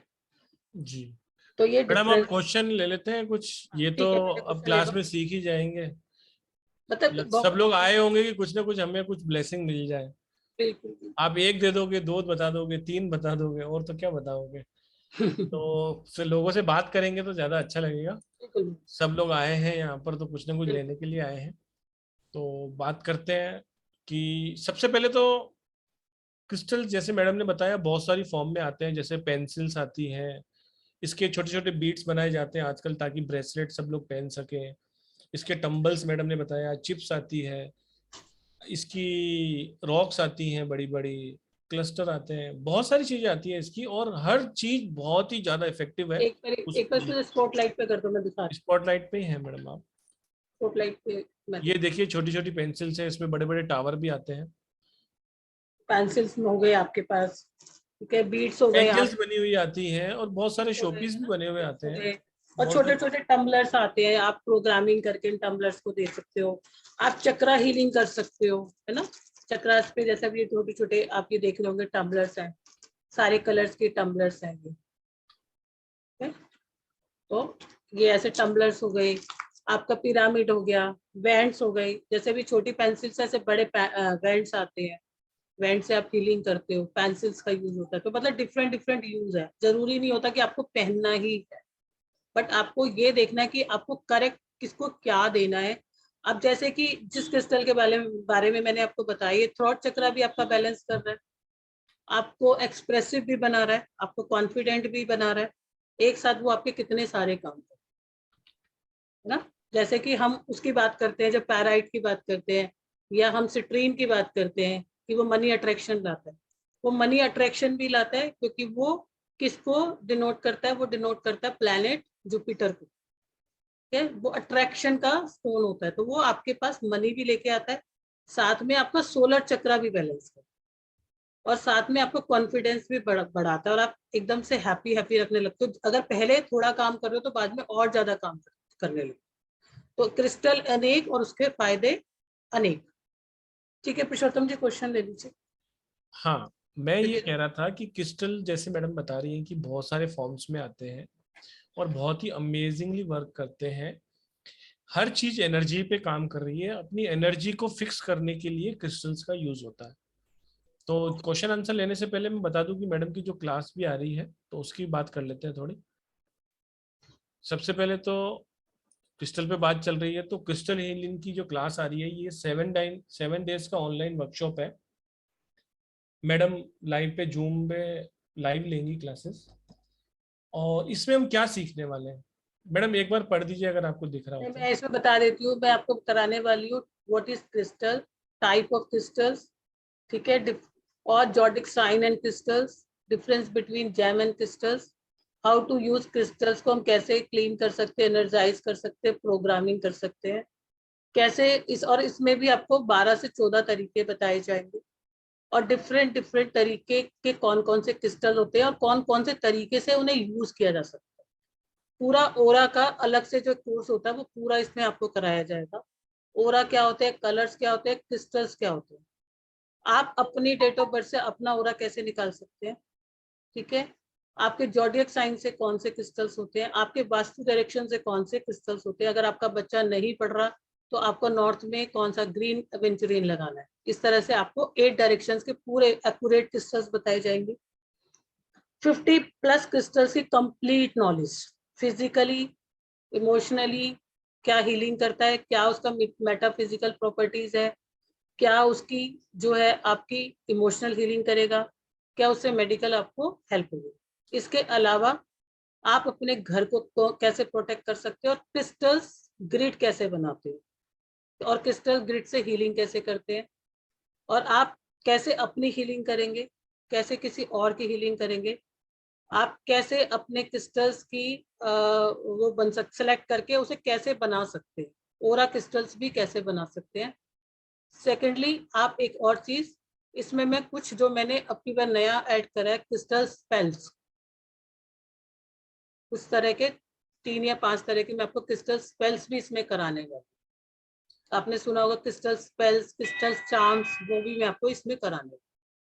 जी तो ये मैडम, आप डिफरेंस। क्वेश्चन ले लेते हैं कुछ, ये तो ठीक है, मैंने अब क्वेश्चन ले क्लास लो। में सीख ही जाएंगे। मतलब सब बहुत लोग आए होंगे कि कुछ ना कुछ हमें कुछ ब्लेसिंग मिल जाए। बिल्कुल आप एक दे दोगे, दो बता दोगे, तीन बता दोगे, और तो क्या बताओगे। बिल्कुल। तो फिर लोगों से बात करेंगे तो ज्यादा अच्छा लगेगा। बिल्कुल सब लोग आए हैं यहाँ पर तो कुछ ना कुछ बिल्कुल। लेने के लिए आए हैं। तो बात करते हैं कि सबसे पहले तो क्रिस्टल, जैसे मैडम ने बताया, बहुत सारी फॉर्म में आते हैं। जैसे पेंसिल्स आती हैं, इसके छोटे छोटे बीट्स बनाए जाते हैं आजकल ताकि ब्रेसलेट सब लोग पहन सकें। इसके टम्बल्स मैडम ने बताया, चिप्स आती है, इसकी रॉक्स आती हैं बड़ी बड़ी, क्लस्टर आते हैं, बहुत सारी चीजें आती हैं इसकी, और हर चीज बहुत ही ज्यादा इफेक्टिव है। उस एक बार मुझे स्पॉटलाइट पे कर दो, मैं दिखा रही स्पॉटलाइट पे ही है मैडम आप। हूँ। स्पॉटलाइट पे मैं ये देखिए छोटी छोटी पेंसिल्स हैं, इसमें बड़े बड़े टावर भी आते हैं। पेंसिल्स हो गए आपके पास, ठीक है, बीड्स हो गए एंजल्स आप, बनी हुई आती हैं, और बहुत सारे हो गए शोपीस है भी ना, बने हुए आते हो हैं। गए। और बहुत छोटे सारे। छोटे टम्बलर्स आते हैं, आप प्रोग्रामिंग करके इन टम्बलर्स को दे सकते हो। आप चक्रा हीलिंग कर सकते हो, है ना। चक्रास पे जैसे भी ये छोटे छोटे आप ये देख रहे होंगे टम्बलर्स हैं, सारे कलर्स के टम्बलर्स हैं ये, ठीक है? तो ये ऐसे टम्बलर्स हो गए, आपका पिरामिड हो गया, बैंड्स हो गई, जैसे भी छोटी पेंसिल से ऐसे बड़े बैंड्स आते हैं, बैंड से आप हीलिंग करते हो, पेंसिल्स का यूज होता है। तो मतलब डिफरेंट डिफरेंट यूज है, जरूरी नहीं होता कि आपको पहनना ही है, बट आपको ये देखना है कि आपको करेक्ट किसको क्या देना है। अब जैसे कि जिस क्रिस्टल के बारे में मैंने आपको बताया, ये थ्रॉट चक्रा भी आपका बैलेंस कर रहा है, आपको एक्सप्रेसिव भी बना रहा है, आपको कॉन्फिडेंट भी बना रहा है, एक साथ वो आपके कितने सारे काम कर, है ना। जैसे कि हम उसकी बात करते हैं, जब पैराइट की बात करते हैं, या हम सिट्रीन की बात करते हैं कि वो मनी अट्रैक्शन लाता है, वो मनी अट्रैक्शन भी लाता है क्योंकि वो किसको डिनोट करता है, वो डिनोट करता है प्लैनेट जुपिटर को, ठीक है। वो अट्रैक्शन का स्टोन होता है, तो वो आपके पास मनी भी लेके आता है, साथ में आपका सोलर चक्रा भी बैलेंस करता है, और साथ में आपको कॉन्फिडेंस भी बढ़ाता है, और आप एकदम से हैप्पी हैप्पी रखने लगते हो। अगर पहले थोड़ा काम कर रहे हो तो बाद में और ज्यादा काम करने लगते। तो क्रिस्टल अनेक और उसके फायदे अनेक। ठीक है पुरुषोत्तम जी, क्वेश्चन ले लीजिए। हाँ, मैं ये कह रहा था कि क्रिस्टल, जैसे मैडम बता रही हैं कि बहुत सारे फॉर्म्स में आते हैं और बहुत ही अमेजिंगली वर्क करते हैं। हर चीज एनर्जी पे काम कर रही है, अपनी एनर्जी को फिक्स करने के लिए क्रिस्टल्स का यूज होता है। तो क्वेश्चन आंसर लेने से पहले मैं बता दूं कि मैडम की जो क्लास भी आ रही है तो उसकी बात कर लेते हैं थोड़ी। सबसे पहले तो क्रिस्टल पे बात चल रही है, तो क्रिस्टल हीलिंग की जो क्लास आ रही है ये 7 डेज का ऑनलाइन वर्कशॉप है। मैडम लाइव पे जूम पे लाइव लेंगी क्लासेस, और इसमें हम क्या सीखने वाले हैं मैडम, एक बार पढ़ दीजिए अगर आपको दिख रहा हो तो। मैं इसमें बता देती हूँ, मैं आपको कराने वाली हूँ what is crystal, type of crystals, ठीक है, और zodiac sign and crystals, difference between gem and crystals, how to use crystals को हम कैसे क्लीन कर सकते हैं, एनर्जाइज कर सकते हैं, प्रोग्रामिंग कर सकते हैं कैसे और इसमें भी आपको 12 से 14 तरीके बताए जाएंगे, और डिफरेंट डिफरेंट तरीके के कौन कौन से क्रिस्टल होते हैं और कौन कौन से तरीके से उन्हें यूज किया जा सकता है। पूरा ओरा का अलग से जो कोर्स होता है वो पूरा इसमें आपको कराया जाएगा। ओरा क्या होते हैं, कलर्स क्या होते हैं, क्रिस्टल्स क्या होते हैं, आप अपनी डेट ऑफ बर्थ से अपना ओरा कैसे निकाल सकते हैं, ठीक है, आपके जॉडियक साइन से कौन से क्रिस्टल्स होते हैं, आपके वास्तु डायरेक्शन से कौन से क्रिस्टल्स होते हैं, अगर आपका बच्चा नहीं पढ़ रहा तो आपको नॉर्थ में कौन सा ग्रीन एवेंचुरिन लगाना है। इस तरह से आपको 8 डायरेक्शंस के पूरे एक्यूरेट क्रिस्टल्स बताए जाएंगे। 50+ क्रिस्टल्स की कंप्लीट नॉलेज, फिजिकली इमोशनली क्या हीलिंग करता है, क्या उसका मेटाफिजिकल प्रॉपर्टीज है, क्या उसकी जो है आपकी इमोशनल हीलिंग करेगा, क्या उससे मेडिकल आपको हेल्प होगी। इसके अलावा आप अपने घर को कैसे प्रोटेक्ट कर सकते हो, और क्रिस्टल्स ग्रिड कैसे बनाते हो, और क्रिस्टल ग्रिड से हीलिंग कैसे करते हैं, और आप कैसे अपनी हीलिंग करेंगे, कैसे किसी और की हीलिंग करेंगे, आप कैसे अपने क्रिस्टल्स की वो बन सकते, सेलेक्ट करके उसे कैसे बना सकते हैं, ओरा क्रिस्टल्स भी कैसे बना सकते हैं। सेकेंडली आप एक और चीज इसमें मैं कुछ जो मैंने अपनी बार नया ऐड करा है, क्रिस्टल स्पेल्स, उस तरह के 3 या 5 तरह के मैं आपको क्रिस्टल स्पेल्स भी इसमें कराने वाली। आपने सुना होगा क्रिस्टल स्पेल्स, क्रिस्टल चार्म्स, वो भी मैं आपको इसमें कराने वाली।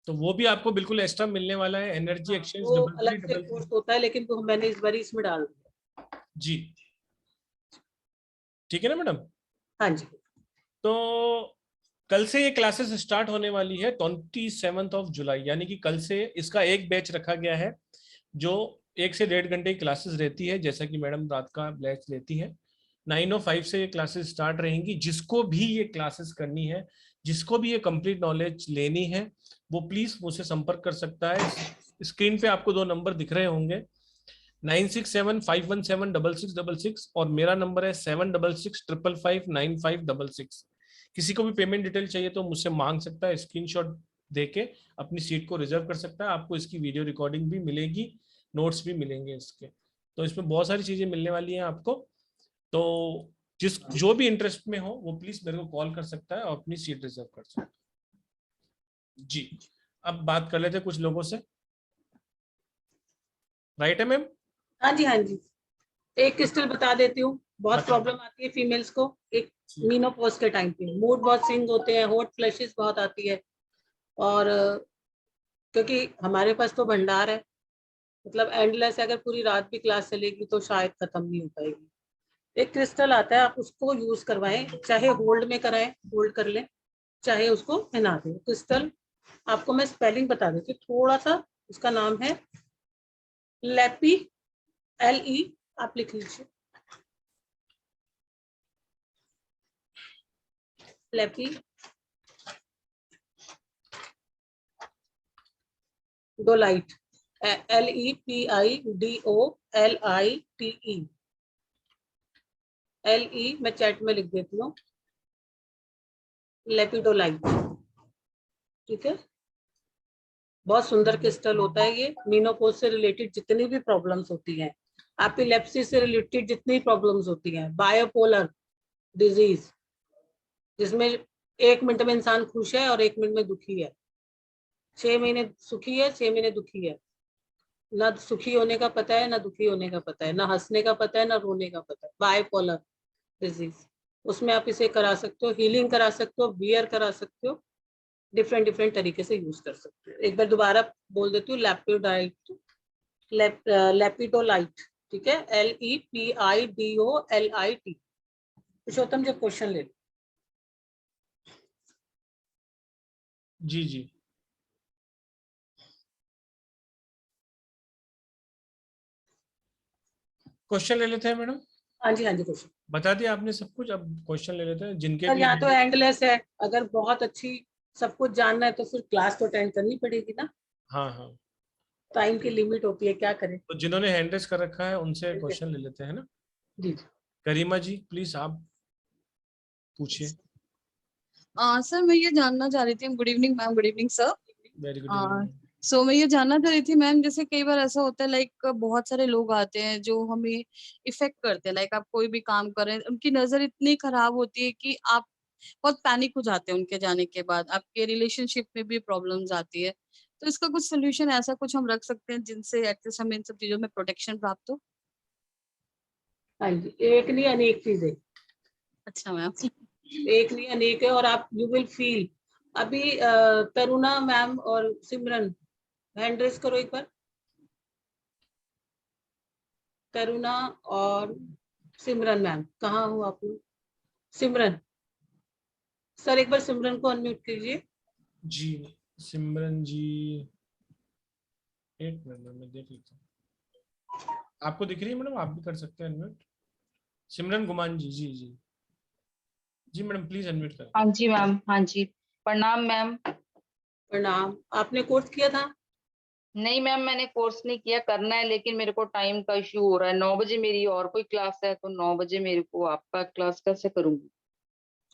तो वो भी आपको बिल्कुल एक्स्ट्रा मिलने वाला है, एनर्जी हाँ, एक्सचेंज वो डबल थ्री अलग से डबल कोर्स थ्री। होता है, लेकिन वो मैंने इस बार इसमें डाल दिया। जी ठीक है ना मैडम। हाँ जी। तो कल से ये क्लासेस स्टार्ट होने वाली है 27 जुलाई, यानी कि कल से इसका एक बैच रखा गया है जो 1 से 1.5 घंटे की क्लासेस रहती है, जैसा कि मैडम रात का बैच लेती है। 9:05 से ये क्लासेस स्टार्ट रहेंगी। जिसको भी ये क्लासेस करनी है, जिसको भी ये कंप्लीट नॉलेज लेनी है, वो प्लीज मुझसे संपर्क कर सकता है। स्क्रीन पे आपको 2 नंबर दिख रहे होंगे, 9675176666, और मेरा नंबर है 7665559566। किसी को भी पेमेंट डिटेल चाहिए तो मुझसे मांग सकता है, स्क्रीनशॉट देके अपनी सीट को रिजर्व कर सकता है। आपको इसकी वीडियो रिकॉर्डिंग भी मिलेगी, नोट्स भी मिलेंगे इसके। तो इसमें बहुत सारी चीजें मिलने वाली हैं आपको। तो जो भी इंटरेस्ट में हो वो प्लीज मेरे को कॉल कर सकता है और अपनी सीट रिजर्व कर सकता है। जी, अब बात कर लेते हैं कुछ लोगों से। राइट है मैम? हाँ जी, हाँ जी। एक क्रिस्टल बता देती हूँ, बहुत बताओ। प्रॉब्लम आती है फीमेल्स को एक मीनोपॉज के टाइम पे, मूड बहुत स्विंग होते हैं, हॉट फ्लैशेस बहुत आती है, और क्योंकि हमारे पास तो भंडार है, मतलब एंडलेस है, अगर पूरी रात भी क्लास चलेगी तो शायद खत्म नहीं हो पाएगी। एक क्रिस्टल आता है, आप उसको यूज करवाएं, चाहे होल्ड में कराएं, होल्ड कर लें, चाहे उसको हिला दें। क्रिस्टल आपको मैं स्पेलिंग बता देती हूँ थोड़ा सा, उसका नाम है लेपी, LE, आप लिख लीजिए, लेपी डोलाइट, LEPIDOLITE, LE मैं चैट में लिख देती हूँ, लेपिडोलाइट, ठीक है। बहुत सुंदर क्रिस्टल होता है ये, मीनोपॉज से रिलेटेड जितनी भी प्रॉब्लम्स होती हैं, एपिलेप्सी से रिलेटेड जितनी प्रॉब्लम्स होती हैं, बायोपोलर डिजीज जिसमें 1 मिनट में इंसान खुश है और 1 मिनट में दुखी है, 6 महीने सुखी है, 6 महीने दुखी है, ना सुखी होने का पता है, ना दुखी होने का पता है, ना हंसने का पता है, ना रोने का पता है, बायोपोलर डिजीज, उसमें आप इसे करा सकते हो, हीलिंग करा सकते हो, बियर करा सकते हो, डिफरेंट डिफरेंट तरीके से यूज कर सकते हो। एक बार दोबारा बोल देती हूँ, लेपिडोलाइट, लेपिडोलाइट, ठीक है, LEPIDOLIT। पुरुषोत्तम जो क्वेश्चन ले लो। जी जी, क्वेश्चन ले लेते हैं मैडम। हाँ जी क्वेश्चन बता दिया आपने सब कुछ, अब क्वेश्चन ले लेते हैं जिनके सर। भी यहाँ तो एंडलेस है, अगर बहुत अच्छी सब कुछ जानना है तो फिर क्लास तो अटेंड करनी पड़ेगी ना, हाँ हाँ, टाइम की लिमिट होती है, क्या करें। तो जिन्होंने हैंड रेस कर रखा है उनसे ठीक है। क्वेश्चन ले लेते हैं ना। जी करीमा जी प्लीज आप पूछिए। सर मैं ये जानना चाह रही थी, good evening ma'am. Good evening sir. Very good evening. So मैं ये जानना चाह रही थी मैम, जैसे कई बार ऐसा होता है लाइक बहुत सारे लोग आते हैं जो हमें इफेक्ट करते हैं, लाइक आप कोई भी काम कर रहे हैं, उनकी नजर इतनी खराब होती है कि आप बहुत पैनिक हो जाते हैं उनके जाने के बाद, आपके रिलेशनशिप में भी प्रॉब्लम्स आती है। तो इसका कुछ सोल्यूशन ऐसा कुछ हम रख सकते हैं जिनसे एटलीस्ट हमें इन सब चीजों में प्रोटेक्शन प्राप्त हो? हाँ जी, एक नहीं अनेक चीजें, अच्छा मैम। एक नहीं अनेक है, और आप यू विल फील। अभी तरुणा मैम और सिमरन हैंड रेस करो एक बार। तरुणा और सिमरन मैम, कहाँ हो आप लोग? सिमरन सर, एक बार सिमरन को अनम्यूट कीजिए। जी सिमरन जी, एक मिनट में देख लेता हूँ। आपको दिख रही है मैडम, आप भी कर सकते हैं अनम्यूट। सिमरन गुमान जी, जी जी जी मैडम प्लीज अनम्यूट करें। हाँ जी मैम, हाँ जी। प्रणाम मैम। प्रणाम। आपने कोर्स किया था? नहीं मैम, मैंने कोर्स नहीं किया, करना है, लेकिन मेरे को टाइम का इश्यू हो रहा है। 9 बजे मेरी और कोई क्लास है, तो 9 बजे मेरे को आपका क्लास कैसे करूंगी,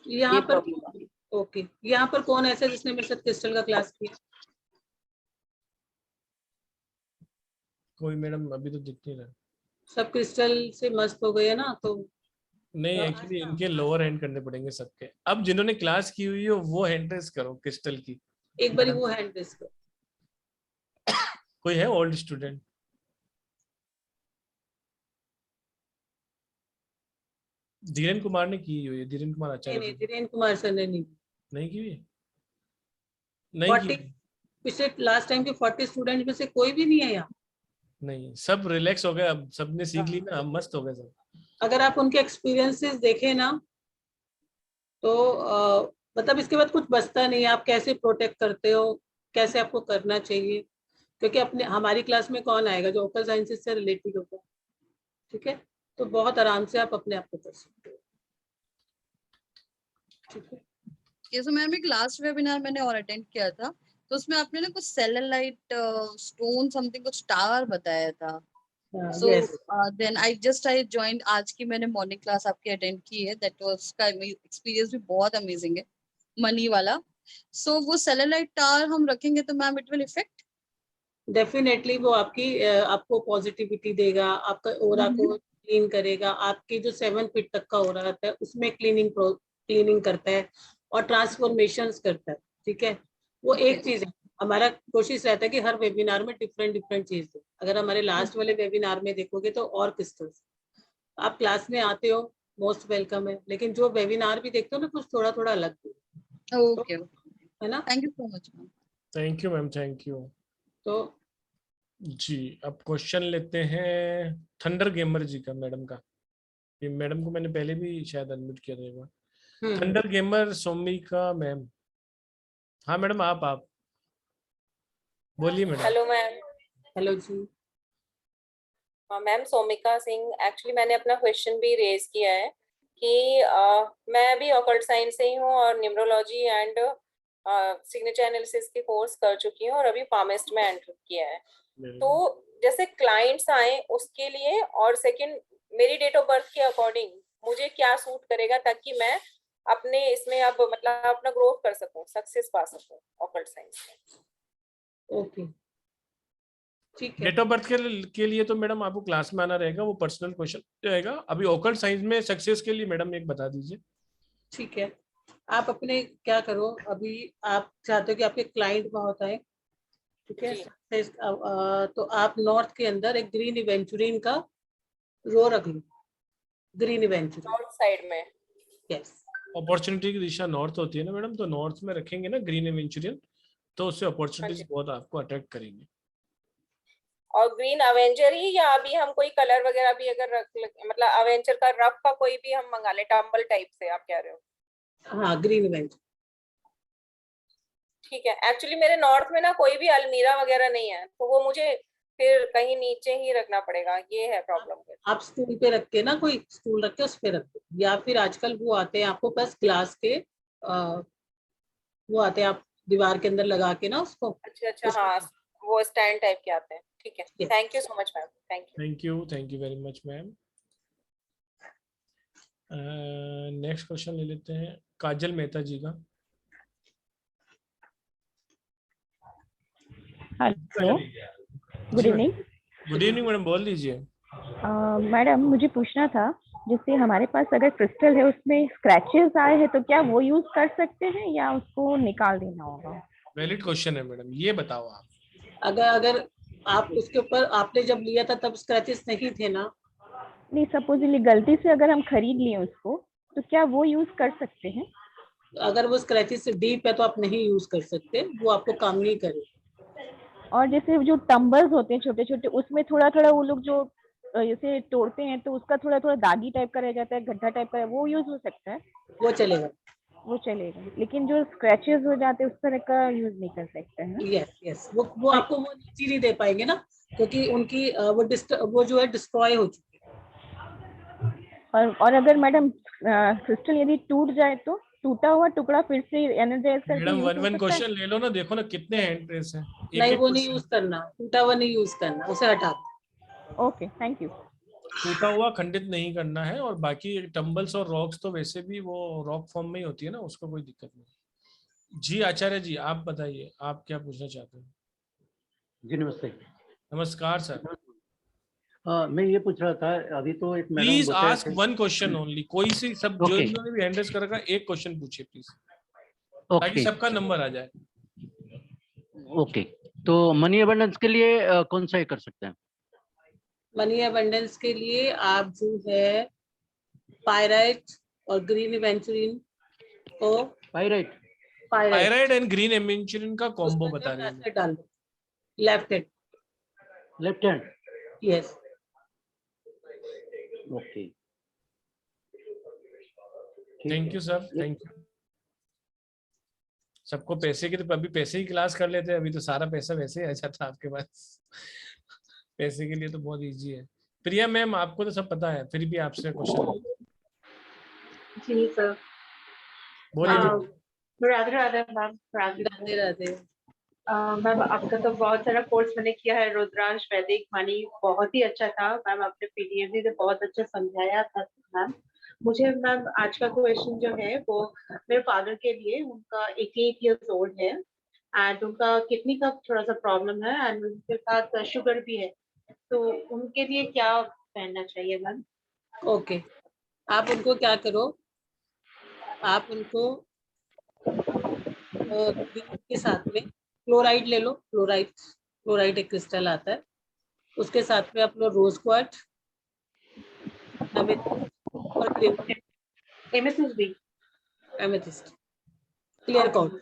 यहाँ ये पर प्रॉब्लम है। ओके, यहाँ पर कौन ऐसा जिसने मेरे साथ क्रिस्टल का क्लास किया? कोई मैडम अभी तो दिख नहीं रहा। सब क्रिस्टल से मस्त हो गए है ना, तो नहीं एक्चुअली इनके लोअर हैंड करने पड़ेंगे सबके। अब जिन्होंने क्लास की हुई है वो हैंड रेस करो क्रिस्टल की। एक बारी मैडम वो हैंड रेस करो। कोई है ओल्ड स्टूडेंट? धीरेन कुमार ने की हुई है, धीरेन कुमार नहीं आचार्य नहीं, जी। धीरेन कुमार सर ने नहीं। नहीं की हुई है? नहीं की 40 हुई। पिछले लास्ट टाइम के 40 स्टूडेंट में से कोई भी नहीं है यहाँ। नहीं सब रिलैक्स हो गए, अब सबने सीख ली हाँ। ना, अब मस्त हो गए सब। अगर आप उनके एक्सपीरियंसेस देखें ना, तो मतलब इसके बाद कुछ बचता नहीं है। आप कैसे प्रोटेक्ट करते हो, कैसे आपको करना चाहिए, क्योंकि अपने हमारी क्लास में कौन आएगा जो ओकल साइंसेज से रिलेटेड होगा। ठीक है, तो बहुत आराम से आप अपने आप को कर सकते हो। ठीक है। ये सो मैम, एक लास्ट वेबिनार मैंने और अटेंड किया था, तो उसमें आपने ना कुछ सेलेलाइट स्टोन समथिंग कुछ टावर बताया था। So yes, then I joined, आज की मैंने मॉर्निंग क्लास आपकी अटेंड की है, दैट वाज का एक्सपीरियंस भी बहुत अमेजिंग है, मनी वाला। सो वो सेलेलाइट टावर हम रखेंगे तो ma'am it will effect? Definitely वो आपको पॉजिटिविटी देगा, आपका ओरा को क्लीन करेगा। आपके जो 7 फीट तक का ओरा रहता है उसमें क्लीनिंग करता है और ट्रांसफॉर्मेशंस करता है। ठीक है, वो एक चीज है। हमारा कोशिश रहता है कि हर वेबिनार में डिफरेंट डिफरेंट चीज है। अगर हमारे लास्ट वाले वेबिनार में देखोगे तो और क्रिस्टल्स, आप क्लास में आते हो, मोस्ट वेलकम है, लेकिन जो वेबिनार भी देखते हो ना, कुछ थोड़ा थोड़ा अलग भी है। ओके, है ना? Thank you so much ma'am. Thank you ma'am, thank you. तो जी अब क्वेश्चन लेते हैं थंडर गेमर जी का, मैडम का। ये मैडम को मैंने पहले भी शायद अनम्यूट किया था एक बार। Thunder gamer Somika ma'am. हाँ मैडम आप बोलिए मैडम। Hello ma'am. हेलो जी। मैम सोमिका सिंह, एक्चुअली मैंने अपना क्वेश्चन भी रेज किया है कि मैं भी ऑकल्ट साइंस से ही हूँ और न्यूमरोलॉजी एंड सिग्नेचर एनालिसिस की कोर्स कर चुकी हूँ और अभी फार्मिस्ट में एंटर किया है। तो जैसे क्लाइंट्स आए उसके लिए, और सेकंड मेरी डेट ऑफ बर्थ के अकॉर्डिंग मुझे क्या सूट करेगा ताकि मैं अपने इसमें अब मतलब अपना ग्रोथ कर सकूं, सक्सेस पा सकूं ऑकल्ट साइंस में। ओके, ठीक है। डेट ऑफ बर्थ के लिए तो मैडम आपको क्लास में आना रहेगा, वो पर्सनल क्वेश्चन रहेगा। अभी ऑकल्ट साइंस में सक्सेस के लिए मैडम एक बता दीजिए। ठीक है, आप अपने क्या करो, अभी आप चाहते हो कि आपके क्लाइंट बहुत आए। ठीक है, तो आप नॉर्थ के अंदर एक ग्रीन इवेंचुरिन का रो रख लो। ग्रीन इवेंचुरिन नॉर्थ साइड में। यस। अपॉर्चुनिटी की दिशा नॉर्थ होती है ना मैडम, तो नॉर्थ में रखेंगे ना ग्रीन एवेंचुरियन, तो उससे हाँ अपॉर्चुनिटीज जी। बहुत आपको अट्रैक्ट करेंगे। और ग्रीन अवेंजर ही, या अभी हम कोई कलर वगैरह भी अगर मतलब अवेंजर का रफ का कोई भी हम मंगा ले, टम्बल टाइप से आप कह रहे हो? हाँ, ग्रीन इवेंचुरिन। ठीक है। एक्चुअली मेरे नॉर्थ में ना कोई भी अलमीरा वगैरह नहीं है, तो वो मुझे फिर कहीं नीचे ही रखना पड़ेगा, ये है प्रॉब्लम। आप स्टूल पे रख के ना, कोई स्टूल रख के उस पे रख दो, या फिर आजकल वो आते हैं आपको पास ग्लास के, वो आते हैं, आप दीवार के अंदर लगा के ना उसको। अच्छा, हाँ, वो स्टैंड टाइप के आते हैं, ठीक है। Yes. Thank you so much ma'am, thank you. Thank you very much ma'am. Next question ले लेते हैं काजल मेहता जी का। Hello, good evening. Good evening madam, बोल दीजिए। मैडम मुझे पूछना था, जैसे हमारे पास अगर क्रिस्टल है उसमें स्क्रैचेस आए हैं तो क्या वो यूज कर सकते हैं या उसको निकाल देना होगा? वैलिड क्वेश्चन है मैडम, ये बताओ आप। अगर आप उसके ऊपर, आपने जब लिया था तब स्क्रैचेस नहीं थे ना? नहीं, सपोजली गलती से अगर हम खरीद लिए उसको तो क्या वो यूज कर सकते हैं? अगर वो स्क्रैचेस से डीप है तो आप नहीं यूज कर सकते, वो आपको काम नहीं करेगा। और जैसे जो टम्बल्स होते हैं छोटे छोटे, उसमें थोड़ा थोड़ा वो लोग जो जैसे तोड़ते हैं तो उसका थोड़ा थोड़ा दागी टाइप का रह जाता है, गड्ढा टाइप का, वो यूज हो सकता है? वो चलेगा। वो चलेगा, लेकिन जो स्क्रैचेस हो जाते हैं उस तरह का यूज नहीं कर सकते हैं। यस, वो आपको वो चीज नहीं दे पाएंगे ना, क्योंकि उनकी वो जो है डिस्ट्रॉय हो चुकी है। और अगर मैडम क्रिस्टल यदि टूट जाए तो टूटा हुआ टुकड़ा फिर से एनर्जाइज करके मैडम यूज हो वन सकता है? क्वेश्चन ले लो ना, देखो ना कितने हैंड प्रेस हैं। नहीं, वो नहीं यूज करना, टूटा हुआ नहीं यूज करना, उसे हटा दो। Okay, thank you. टूटा हुआ खंडित नहीं करना है, और बाकी टम्बल्स और रॉक्स तो वैसे भी वो रॉक फॉर्म में ही होती है ना, उसको कोई दिक्कत नहीं। जी आचार्य जी, आप बताइए, आप क्या पूछना चाहते हैं? जी नमस्ते। नमस्कार सर। मैं ये पूछ रहा था, अभी तो एक मैडम प्लीज बताए आस्क थे। वन क्वेश्चन ओनली, कोई सी सब जो Okay. इन्होंने भी हैंड रेज कर रखा है, एक क्वेश्चन पूछिए प्लीज, ताकि ओके सबका नंबर आ जाए। ओके, तो मनी अबंडेंस के लिए कौन सा ये कर सकते हैं? मनी अबंडेंस के लिए आप जो है पायराइट और ग्रीन एवेंचुरिन को, पायराइट पायराइड एंड ग्रीन एमेंचुरिन का कॉम्बो बता रही हूँ। डाल दो, left hand. Left hand. Yes. Okay, thank you sir, thank you. सबको पैसे की, तो अभी पैसे की क्लास कर लेते हैं, अभी तो सारा पैसा वैसे ही आ जाता आपके पास। पैसे के लिए तो बहुत इजी है। प्रिया मैम, आपको तो सब पता है, फिर भी आपसे क्वेश्चन जी सर। बोलिए। राधे राधे मैम। राधे राधे। मैम आपका तो बहुत सारा कोर्स मैंने किया है, रुद्रांश वैदिक मनी, बहुत ही अच्छा था मैम, आपने पीडीएफ भी बहुत अच्छा समझाया था मैम। मुझे मैम आज का क्वेश्चन जो है वो मेरे फादर के लिए, उनका 88 इयर्स ओल्ड है एंड उनका किडनी का थोड़ा सा प्रॉब्लम है एंड उनके साथ शुगर भी है, तो उनके लिए क्या पहनना चाहिए मैम? ओके, आप उनको क्या करो, आप उनको के साथ में क्लोराइड ले लो। क्लोराइड एक क्रिस्टल आता है, उसके साथ में आप लो रोज क्वार्ट और एमेथिस्ट क्लियर कॉर्ड,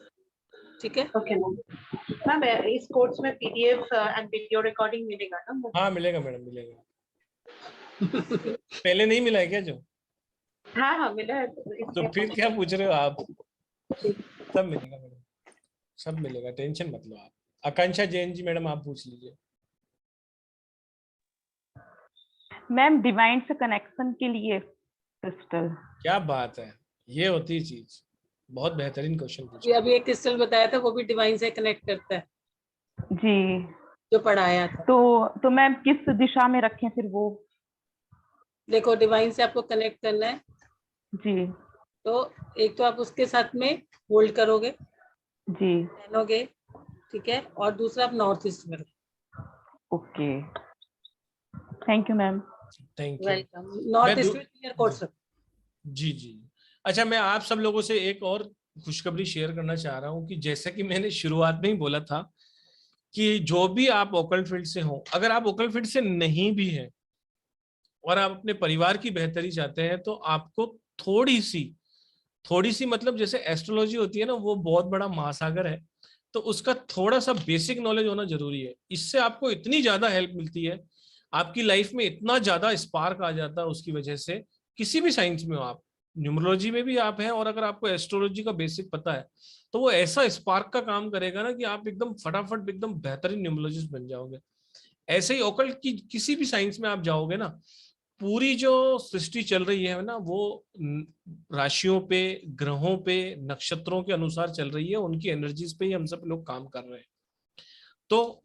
ठीक है? ओके मैम, इस कोर्स में पीडीएफ एंड वीडियो रिकॉर्डिंग मिलेगा ना? हाँ मिलेगा मैडम, मिलेगा। पहले नहीं मिला है क्या जो? हाँ मिला है। तो फिर क्या पूछ रहे हो आप? सब मिलेगा मैडम, सब मिलेगा, टेंशन मत लो आप। आकांक्षा जैन जी मैडम, आप पूछ लीजिए। मैम डिवाइन से कनेक्शन के लिए क्रिस्टल। क्या बात है, ये होती है चीज। बहुत बेहतरीन क्वेश्चन ये पूछा। अभी एक क्रिस्टल बताया था, वो भी डिवाइन से कनेक्ट करता है, जी जो पढ़ाया था। तो मैम किस दिशा में रखें फिर वो? देखो, डिवाइन से आपको कनेक्ट करना है जी तो एक तो आप उसके साथ में होल्ड करोगे जी, पहनोगे, ठीक है, और दूसरा आप नॉर्थ ईस्ट में रखो। Okay, thank you ma'am. Thank you. Welcome. North east में क्लियर कोट्स रखो। जी जी। अच्छा, मैं आप सब लोगों से एक और खुशखबरी शेयर करना चाह रहा हूँ कि जैसा कि मैंने शुरुआत में ही बोला था कि जो भी आप ओकल्ट फील्ड से हो, अगर आप ओकल्ट फील्ड से नहीं भी हैं और आप अपने परिवार की बेहतरी चाहते हैं, तो आपको थोड़ी सी मतलब जैसे एस्ट्रोलॉजी होती है ना, वो बहुत बड़ा महासागर है, तो उसका थोड़ा सा बेसिक नॉलेज होना जरूरी है। इससे आपको इतनी ज्यादा हेल्प मिलती है, आपकी लाइफ में इतना ज्यादा स्पार्क आ जाता है उसकी वजह से। किसी भी साइंस में हो आप, न्यूमरोलॉजी में भी आप हैं, और अगर आपको एस्ट्रोलॉजी का बेसिक पता है तो वो ऐसा स्पार्क का काम करेगा ना कि आप एकदम फटाफट एकदम बेहतरीन न्यूमरोलॉजिस्ट बन जाओगे। ऐसे ही ऑकल्ट की किसी भी साइंस में आप जाओगे ना, पूरी जो सृष्टि चल रही है ना, वो राशियों पे, ग्रहों पे, नक्षत्रों के अनुसार चल रही है, उनकी एनर्जीज पे ही हम सब लोग काम कर रहे हैं। तो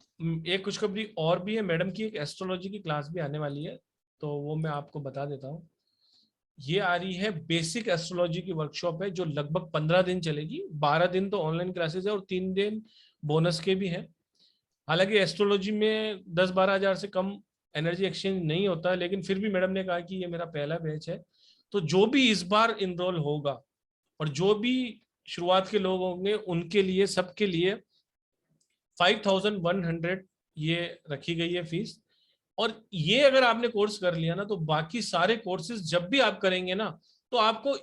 एक खुशखबरी और भी है, मैडम की एक एस्ट्रोलॉजी की क्लास भी आने वाली है, तो वो मैं आपको बता देता हूँ। ये आ रही है बेसिक एस्ट्रोलॉजी की वर्कशॉप है, जो लगभग 15 दिन चलेगी। 12 दिन तो ऑनलाइन क्लासेस है और 3 दिन बोनस के भी हैं। हालांकि एस्ट्रोलॉजी में 10-12 हजार से कम एनर्जी एक्सचेंज नहीं होता है, लेकिन फिर भी मैडम ने कहा कि ये मेरा पहला बैच है, तो जो भी इस बार इनरोल होगा और जो भी शुरुआत के लोग होंगे, उनके लिए, सबके लिए 5100 ये रखी गई है फीस। और ये अगर आपने कोर्स कर लिया ना, तो बाकी सारे कोर्सेज जब भी आप करेंगे ना, तो आपको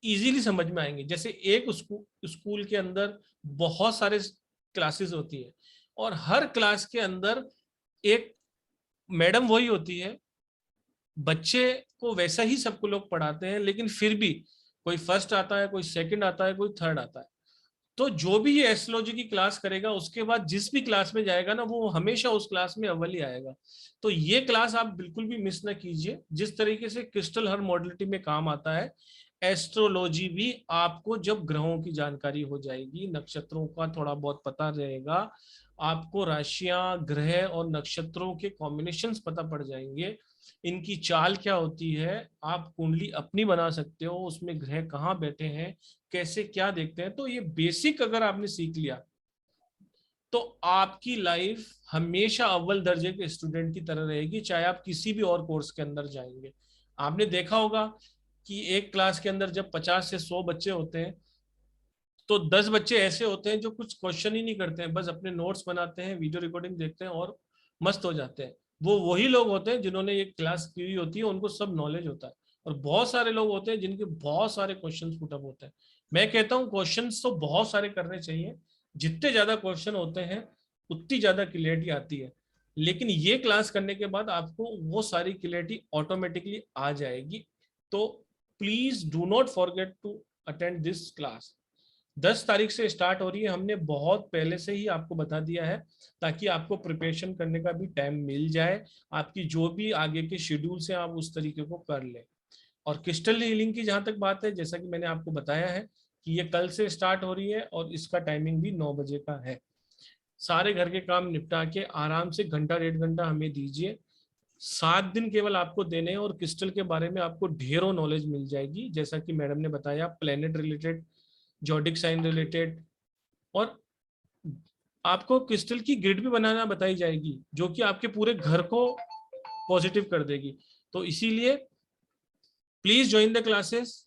इजीली समझ में आएंगे। जैसे एक स्कूल के अंदर बहुत सारे क्लासेस होती है और हर क्लास के अंदर एक मैडम वही होती है, बच्चे को वैसा ही सबको लोग पढ़ाते हैं, लेकिन फिर भी कोई फर्स्ट आता है, कोई सेकंड आता है, कोई थर्ड आता है। तो जो भी ये एस्ट्रोलॉजी की क्लास करेगा, उसके बाद जिस भी क्लास में जाएगा ना, वो हमेशा उस क्लास में अव्वल ही आएगा। तो ये क्लास आप बिल्कुल भी मिस ना कीजिए। जिस तरीके से क्रिस्टल हर मॉडलिटी में काम आता है, एस्ट्रोलॉजी भी आपको जब ग्रहों की जानकारी हो जाएगी, नक्षत्रों का थोड़ा बहुत पता रहेगा, आपको राशियां, ग्रह और नक्षत्रों के कॉम्बिनेशंस पता पड़ जाएंगे, इनकी चाल क्या होती है, आप कुंडली अपनी बना सकते हो, उसमें ग्रह कहाँ बैठे हैं, कैसे क्या देखते हैं। तो ये बेसिक अगर आपने सीख लिया, तो आपकी लाइफ हमेशा अव्वल दर्जे के स्टूडेंट की तरह रहेगी, चाहे आप किसी भी और कोर्स के अंदर जाएंगे। आपने देखा होगा कि एक क्लास के अंदर जब 50 से 100 बच्चे होते हैं, तो 10 बच्चे ऐसे होते हैं जो कुछ क्वेश्चन ही नहीं करते हैं, बस अपने नोट्स बनाते हैं, वीडियो रिकॉर्डिंग देखते हैं और मस्त हो जाते हैं। वो वही लोग होते हैं जिन्होंने ये क्लास की हुई होती है, उनको सब नॉलेज होता है। और बहुत सारे लोग होते हैं जिनके बहुत सारे क्वेश्चन पुटअप होते हैं। मैं कहता हूँ क्वेश्चन तो बहुत सारे करने चाहिए, जितने ज्यादा क्वेश्चन होते हैं उतनी ज्यादा क्लियरिटी आती है। लेकिन ये क्लास करने के बाद आपको वो सारी क्लियरिटी ऑटोमेटिकली आ जाएगी। तो please do not forget to attend this class. 10 तारीख से स्टार्ट हो रही है, हमने बहुत पहले से ही आपको बता दिया है, ताकि आपको प्रिपरेशन करने का भी टाइम मिल जाए, आपकी जो भी आगे के शेड्यूल से आप उस तरीके को कर लें। और क्रिस्टल हीलिंग की जहां तक बात है, जैसा कि मैंने आपको बताया है कि ये कल से स्टार्ट हो रही है और इसका टाइमिंग भी 9 बजे का है। सारे घर के काम निपटा के आराम से घंटा 1.5 घंटा हमें दीजिए। 7 दिन केवल आपको देने हैं और क्रिस्टल के बारे में आपको ढेरों नॉलेज मिल जाएगी, जैसा कि मैडम ने बताया, planet related, zodiac sign related, और आपको क्रिस्टल की ग्रिड भी बनाना बताई जाएगी, जो कि आपके पूरे घर को पॉजिटिव कर देगी। तो इसीलिए प्लीज ज्वाइन द क्लासेस।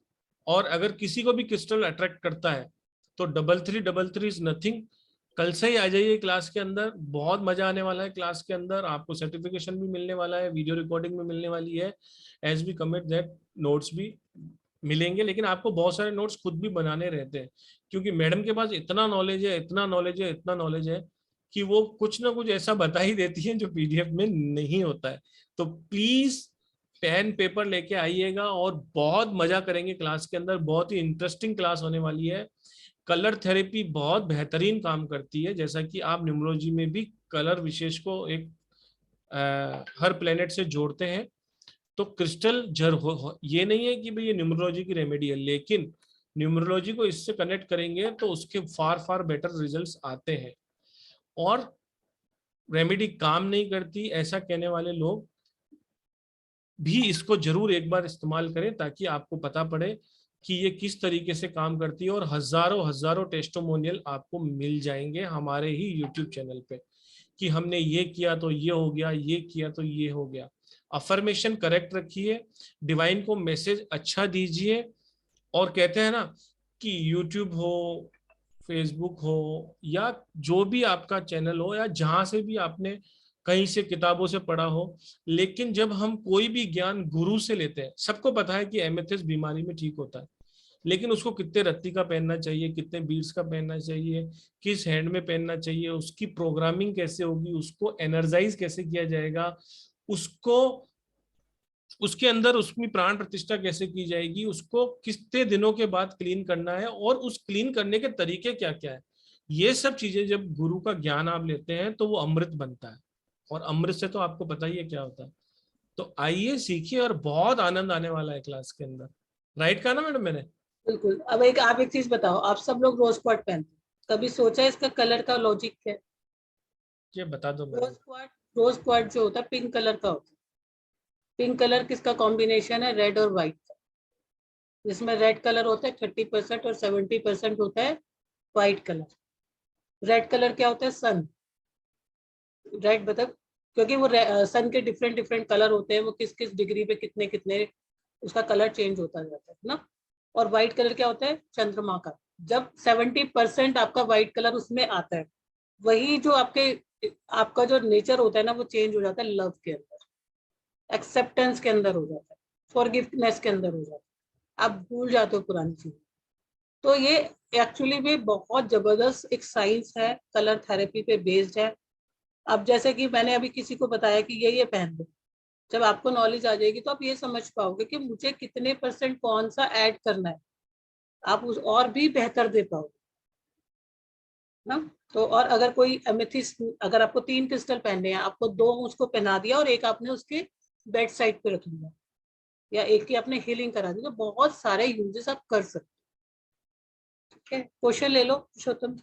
और अगर किसी को भी क्रिस्टल अट्रैक्ट करता है तो 3333 इज नथिंग। कल से ही आ जाइए क्लास के अंदर, बहुत मजा आने वाला है क्लास के अंदर। आपको सर्टिफिकेशन भी मिलने वाला है, वीडियो रिकॉर्डिंग भी मिलने वाली है, as we commit that notes भी मिलेंगे। लेकिन आपको बहुत सारे नोट्स खुद भी बनाने रहते हैं, क्योंकि मैडम के पास इतना नॉलेज है, इतना नॉलेज है, इतना नॉलेज है कि वो कुछ ना कुछ ऐसा बता ही देती है जो पीडीएफ में नहीं होता है। तो प्लीज पेन पेपर लेके आइएगा और बहुत मजा करेंगे क्लास के अंदर। बहुत ही इंटरेस्टिंग क्लास होने वाली है। कलर थेरेपी बहुत बेहतरीन काम करती है, जैसा कि आप न्यूमरोलॉजी में भी कलर विशेष को एक हर प्लेनेट से जोड़ते हैं। तो क्रिस्टल ये नहीं है कि भाई ये न्यूमरोलॉजी की रेमेडी है, लेकिन न्यूमरोलॉजी को इससे कनेक्ट करेंगे तो उसके फार फार बेटर रिजल्ट्स आते हैं। और रेमेडी काम नहीं करती ऐसा कहने वाले लोग भी इसको जरूर एक बार इस्तेमाल करें, ताकि आपको पता पड़े कि ये किस तरीके से काम करती है। और हजारों हजारों टेस्टिमोनियल आपको मिल जाएंगे हमारे ही यूट्यूब चैनल पे, कि हमने ये किया तो ये हो गया, ये किया तो ये हो गया। अफर्मेशन करेक्ट रखिए, डिवाइन को मैसेज अच्छा दीजिए। और कहते हैं ना कि यूट्यूब हो, फेसबुक हो, या जो भी आपका चैनल हो, या जहां से भी आपने कहीं से किताबों से पढ़ा हो, लेकिन जब हम कोई भी ज्ञान गुरु से लेते हैं, सबको पता है कि एमेथिस्ट बीमारी में ठीक होता है, लेकिन उसको कितने रत्ती का पहनना चाहिए, कितने बीड्स का पहनना चाहिए, किस हैंड में पहनना चाहिए, उसकी प्रोग्रामिंग कैसे होगी, उसको एनर्जाइज कैसे किया जाएगा, उसको उसके अंदर उसकी प्राण प्रतिष्ठा कैसे की जाएगी, उसको कितने दिनों के बाद क्लीन करना है, और उस क्लीन करने के तरीके क्या क्या है, ये सब चीजें जब गुरु का ज्ञान आप लेते हैं तो वो अमृत बनता है। और अमृत से तो आपको पता ही है क्या होता है। तो आइए सीखिए और बहुत आनंद आने वाला है क्लास के अंदर। राइट कहा ना मैडम मैंने? बिल्कुल। अब आप एक चीज बताओ, आप सब लोग रोज क्वार्ट पहनते हैं, कभी सोचा है इसका कलर का लॉजिक क्या है? ये बता दो रोज मैडम। क्वार्ट, रोज क्वार्ट जो होता है पिंक कलर का होता है। पिंक कलर किसका कॉम्बिनेशन है? रेड और व्हाइट का, जिसमें रेड कलर होता है 30% और 70% होता है व्हाइट कलर। रेड कलर क्या होता है? सन। रेड मतलब क्योंकि वो सन के डिफरेंट डिफरेंट कलर होते हैं, वो किस किस डिग्री पे कितने कितने उसका कलर चेंज होता जाता है ना। और व्हाइट कलर क्या होता है? चंद्रमा का। जब 70% आपका व्हाइट कलर उसमें आता है, वही जो आपका जो नेचर होता है ना, वो चेंज हो जाता है लव के अंदर, एक्सेप्टेंस के अंदर हो जाता है, फॉरगिवनेस के अंदर हो जाता है। आप भूल जाते हो पुरानी चीज। तो ये एक्चुअली भी बहुत जबरदस्त एक साइंस है, कलर थेरेपी पे बेस्ड है। अब जैसे कि मैंने अभी किसी को बताया कि ये पहन लो, जब आपको नॉलेज आ जाएगी तो आप ये समझ पाओगे कि मुझे कितने % कौन सा ऐड करना है, आप उस और भी बेहतर दे पाओगे ना। तो और अगर कोई एमेथिस्ट, अगर आपको 3 क्रिस्टल पहनने हैं, आपको 2 उसको पहना दिया और एक आपने उसके बेड साइड पे रख लिया, या एक की आपने हीलिंग करा दी, तो बहुत सारे यूजेस आप कर सकते हो। ठीक है, क्वेश्चन ले लो पुरुषोत्तम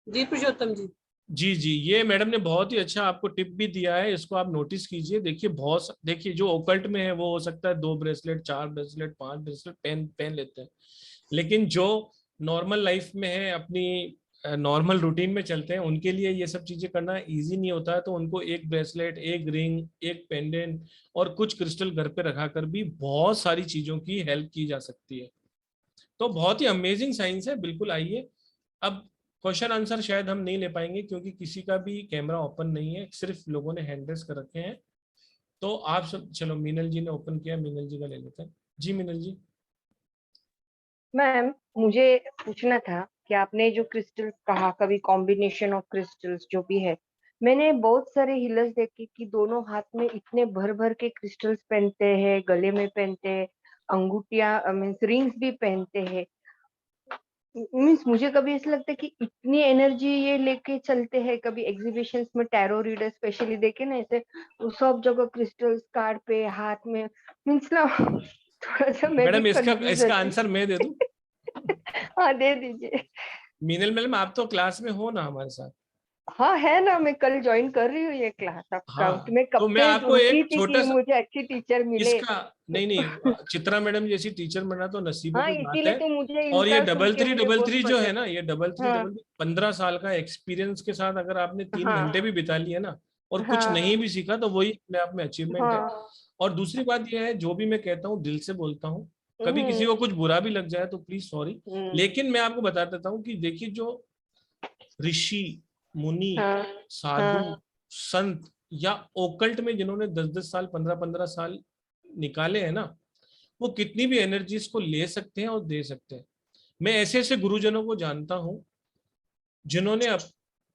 जी। पुरुषोत्तम जी। जी जी, ये मैडम ने बहुत ही अच्छा आपको टिप भी दिया है, इसको आप नोटिस कीजिए। देखिए जो ओकल्ट में है वो हो सकता है 2 ब्रेसलेट, 4 ब्रेसलेट, 5 ब्रेसलेट पहन लेते हैं, लेकिन जो नॉर्मल लाइफ में है, अपनी नॉर्मल रूटीन में चलते हैं, उनके लिए ये सब चीजें करना इजी नहीं होता है। तो उनको एक ब्रेसलेट, एक रिंग, एक पेंडेंट और कुछ क्रिस्टल घर पे रखा कर भी बहुत सारी चीजों की हेल्प की जा सकती है। तो बहुत ही अमेजिंग साइंस है, बिल्कुल। आइए अब क्वेश्चन आंसर शायद हम नहीं ले पाएंगे क्योंकि किसी का भी कैमरा ओपन नहीं है, सिर्फ लोगों ने हैंड रेस कर रखे हैं। तो आप सब, चलो मीनल जी ने ओपन किया, मीनल जी का ले लेते हैं। जी मीनल जी। मैम, मुझे पूछना था कि आपने जो क्रिस्टल्स कहा, कभी कॉम्बिनेशन ऑफ क्रिस्टल्स जो भी है, मैंने बहुत सारे हीलर्स देखे कि दोनों हाथ में इतने भर भर के क्रिस्टल्स पहनते हैं, गले में पहनते हैं, अंगूठियां मीन्स रिंग्स भी पहनते हैं। मीन्स मुझे कभी ऐसा लगता है कि इतनी एनर्जी ये लेके चलते हैं। कभी एग्जीबिशंस में टैरो रीडर स्पेशली देखे ना, ऐसे वो सब जगह क्रिस्टल्स कार्ड पे हाथ में, मीन्स ना थोड़ा सा मैं भी मैडम इसका कंफ्यूज इसका रहती आंसर मैं दे दूं? हाँ, दे दीजिए। मीनल मैडम, आप तो क्लास में हो ना हमारे साथ? हाँ है ना, मैं कल ज्वाइन कर रही हूँ ये क्लास आपका। हाँ, मैं तो कब मैं से आपको ढूंढती एक थी छोटा कि सा मुझे अच्छी टीचर मिले। इसका, नहीं नहीं, चित्रा मैडम जैसी टीचर मिलना तो नसीबों हाँ, की बात इसीलिए है। तो मुझे और ये इनका सुन डबल के थ्री मुझे डबल बहुत थ्री जो है पसंद। ना, ये डबल थ्री हाँ डबल 15 साल का एक्सपीरियंस के साथ अगर आपने 3 घंटे हाँ भी बिता लिए ना और कुछ नहीं हाँ भी सीखा, तो वही अपने आप में अचीवमेंट है। हाँ। और दूसरी बात यह है, जो भी मैं कहता हूँ दिल से बोलता हूँ। कभी किसी हम्म को कुछ बुरा भी लग जाए तो प्लीज सॉरी, हम्म, लेकिन मैं आपको बता देता हूँ कि देखिए, जो ऋषि, मुनि, हाँ साधु, हाँ संत या ओकल्ट में जिन्होंने 10-10 साल, 15-15 साल निकाले हैं ना, वो कितनी भी एनर्जीज को ले सकते हैं और दे सकते हैं। मैं ऐसे ऐसे गुरुजनों को जानता हूं जिन्होंने अब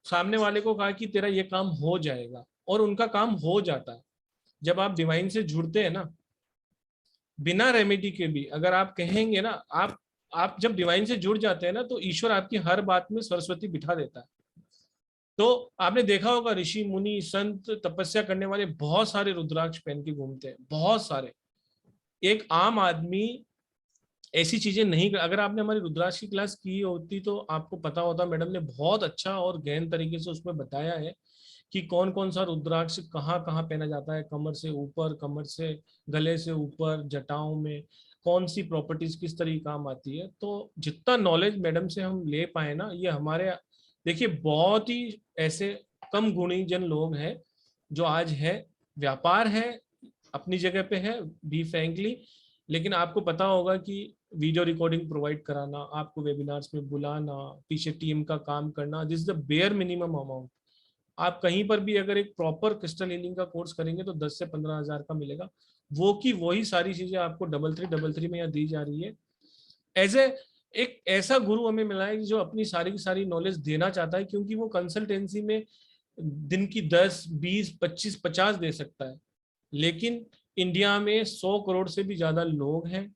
सामने वाले को कहा कि तेरा ये काम हो जाएगा, और उनका काम हो जाता है। जब आप डिवाइन से जुड़ते हैं ना, बिना रेमेडी के भी, अगर आप कहेंगे ना, आप जब डिवाइन से जुड़ जाते हैं ना, तो ईश्वर आपकी हर बात में सरस्वती बिठा देता है। तो आपने देखा होगा, ऋषि मुनि संत तपस्या करने वाले बहुत सारे रुद्राक्ष पहन के घूमते हैं, बहुत सारे। एक आम आदमी ऐसी चीजें नहीं अगर आपने हमारी रुद्राक्ष की क्लास की होती तो आपको पता होता, मैडम ने बहुत अच्छा और गहन तरीके से उसमें बताया है कि कौन कौन सा रुद्राक्ष कहाँ कहाँ पहना जाता है, कमर से ऊपर, कमर से, गले से ऊपर, जटाओं में कौन सी प्रॉपर्टीज किस तरीके काम आती है। तो जितना नॉलेज मैडम से हम ले पाए ना, ये हमारे, देखिए बहुत ही ऐसे कम गुणी जन लोग हैं जो आज है। व्यापार है, अपनी जगह पे है, बी फ्रैंकली, लेकिन आपको पता होगा कि वीडियो रिकॉर्डिंग प्रोवाइड कराना, आपको वेबिनार्स में बुलाना, पीछे टीम का काम करना, this is the bare minimum amount. आप कहीं पर भी अगर एक प्रॉपर क्रिस्टल हीलिंग का कोर्स करेंगे तो 10 से 15 हजार का मिलेगा। वो की वही सारी चीजें आपको डबल थ्री में यहाँ दी जा रही है। एज ए एक ऐसा गुरु हमें मिला है जो अपनी सारी की सारी नॉलेज देना चाहता है, क्योंकि वो कंसल्टेंसी में दिन की 10, 20, 25, 50 दे सकता है, लेकिन इंडिया में 100 करोड़ से भी ज्यादा लोग हैं।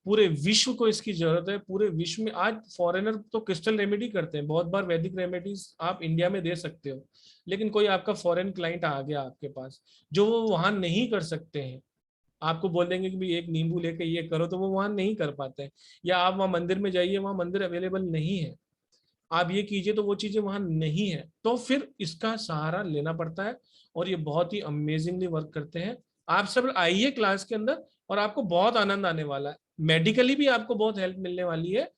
पूरे विश्व को इसकी जरूरत है। पूरे विश्व में आज फॉरेनर तो क्रिस्टल रेमेडी करते हैं, बहुत बार वैदिक रेमेडीज आप इंडिया में दे सकते हो, लेकिन कोई आपका फॉरेन क्लाइंट आ गया आपके पास जो वो वहां नहीं कर सकते हैं, आपको बोल देंगे कि भाई एक नींबू लेके ये करो, तो वो वहां नहीं कर पाते हैं। या आप वहां मंदिर में जाइए, वहां मंदिर अवेलेबल नहीं है, आप ये कीजिए तो वो चीजें वहां नहीं है, तो फिर इसका सहारा लेना पड़ता है। और ये बहुत ही अमेजिंगली वर्क करते हैं। आप सब आइए क्लास के अंदर और आपको बहुत आनंद आने वाला है। मेडिकली भी आपको बहुत हेल्प मिलने वाली है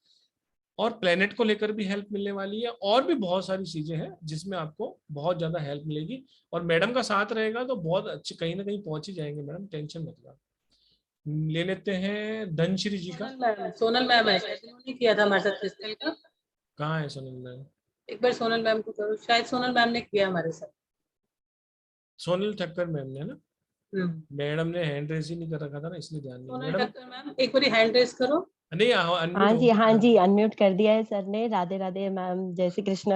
और प्लेनेट को लेकर भी हेल्प मिलने वाली है, और भी बहुत सारी चीजें हैं जिसमें आपको बहुत ज्यादा हेल्प मिलेगी। और मैडम का साथ रहेगा तो बहुत अच्छे कहीं ना कहीं पहुंच ही जाएंगे मैडम, टेंशन मत लो। ले लेते हैं धनश्री जी का। सोनल मैम है, शायद उन्होंने किया था हमारे साथ क्रिस्टल का। कहाँ है सोनल मैम? एक बार सोनल मैम को करो, शायद सोनल मैम ने किया हमारे साथ। सोनल ठक्कर मैम ने ना, मैडम ने हैंड रेस ही नहीं कर रखा था ना, इसलिए ध्यान नहीं। सोनल मैडम ठक्कर मैम एक बार हैंड रेस करो। नहीं, हाँ जी अनम्यूट कर दिया है सर ने। राधे राधे मैम, जय श्री कृष्ण।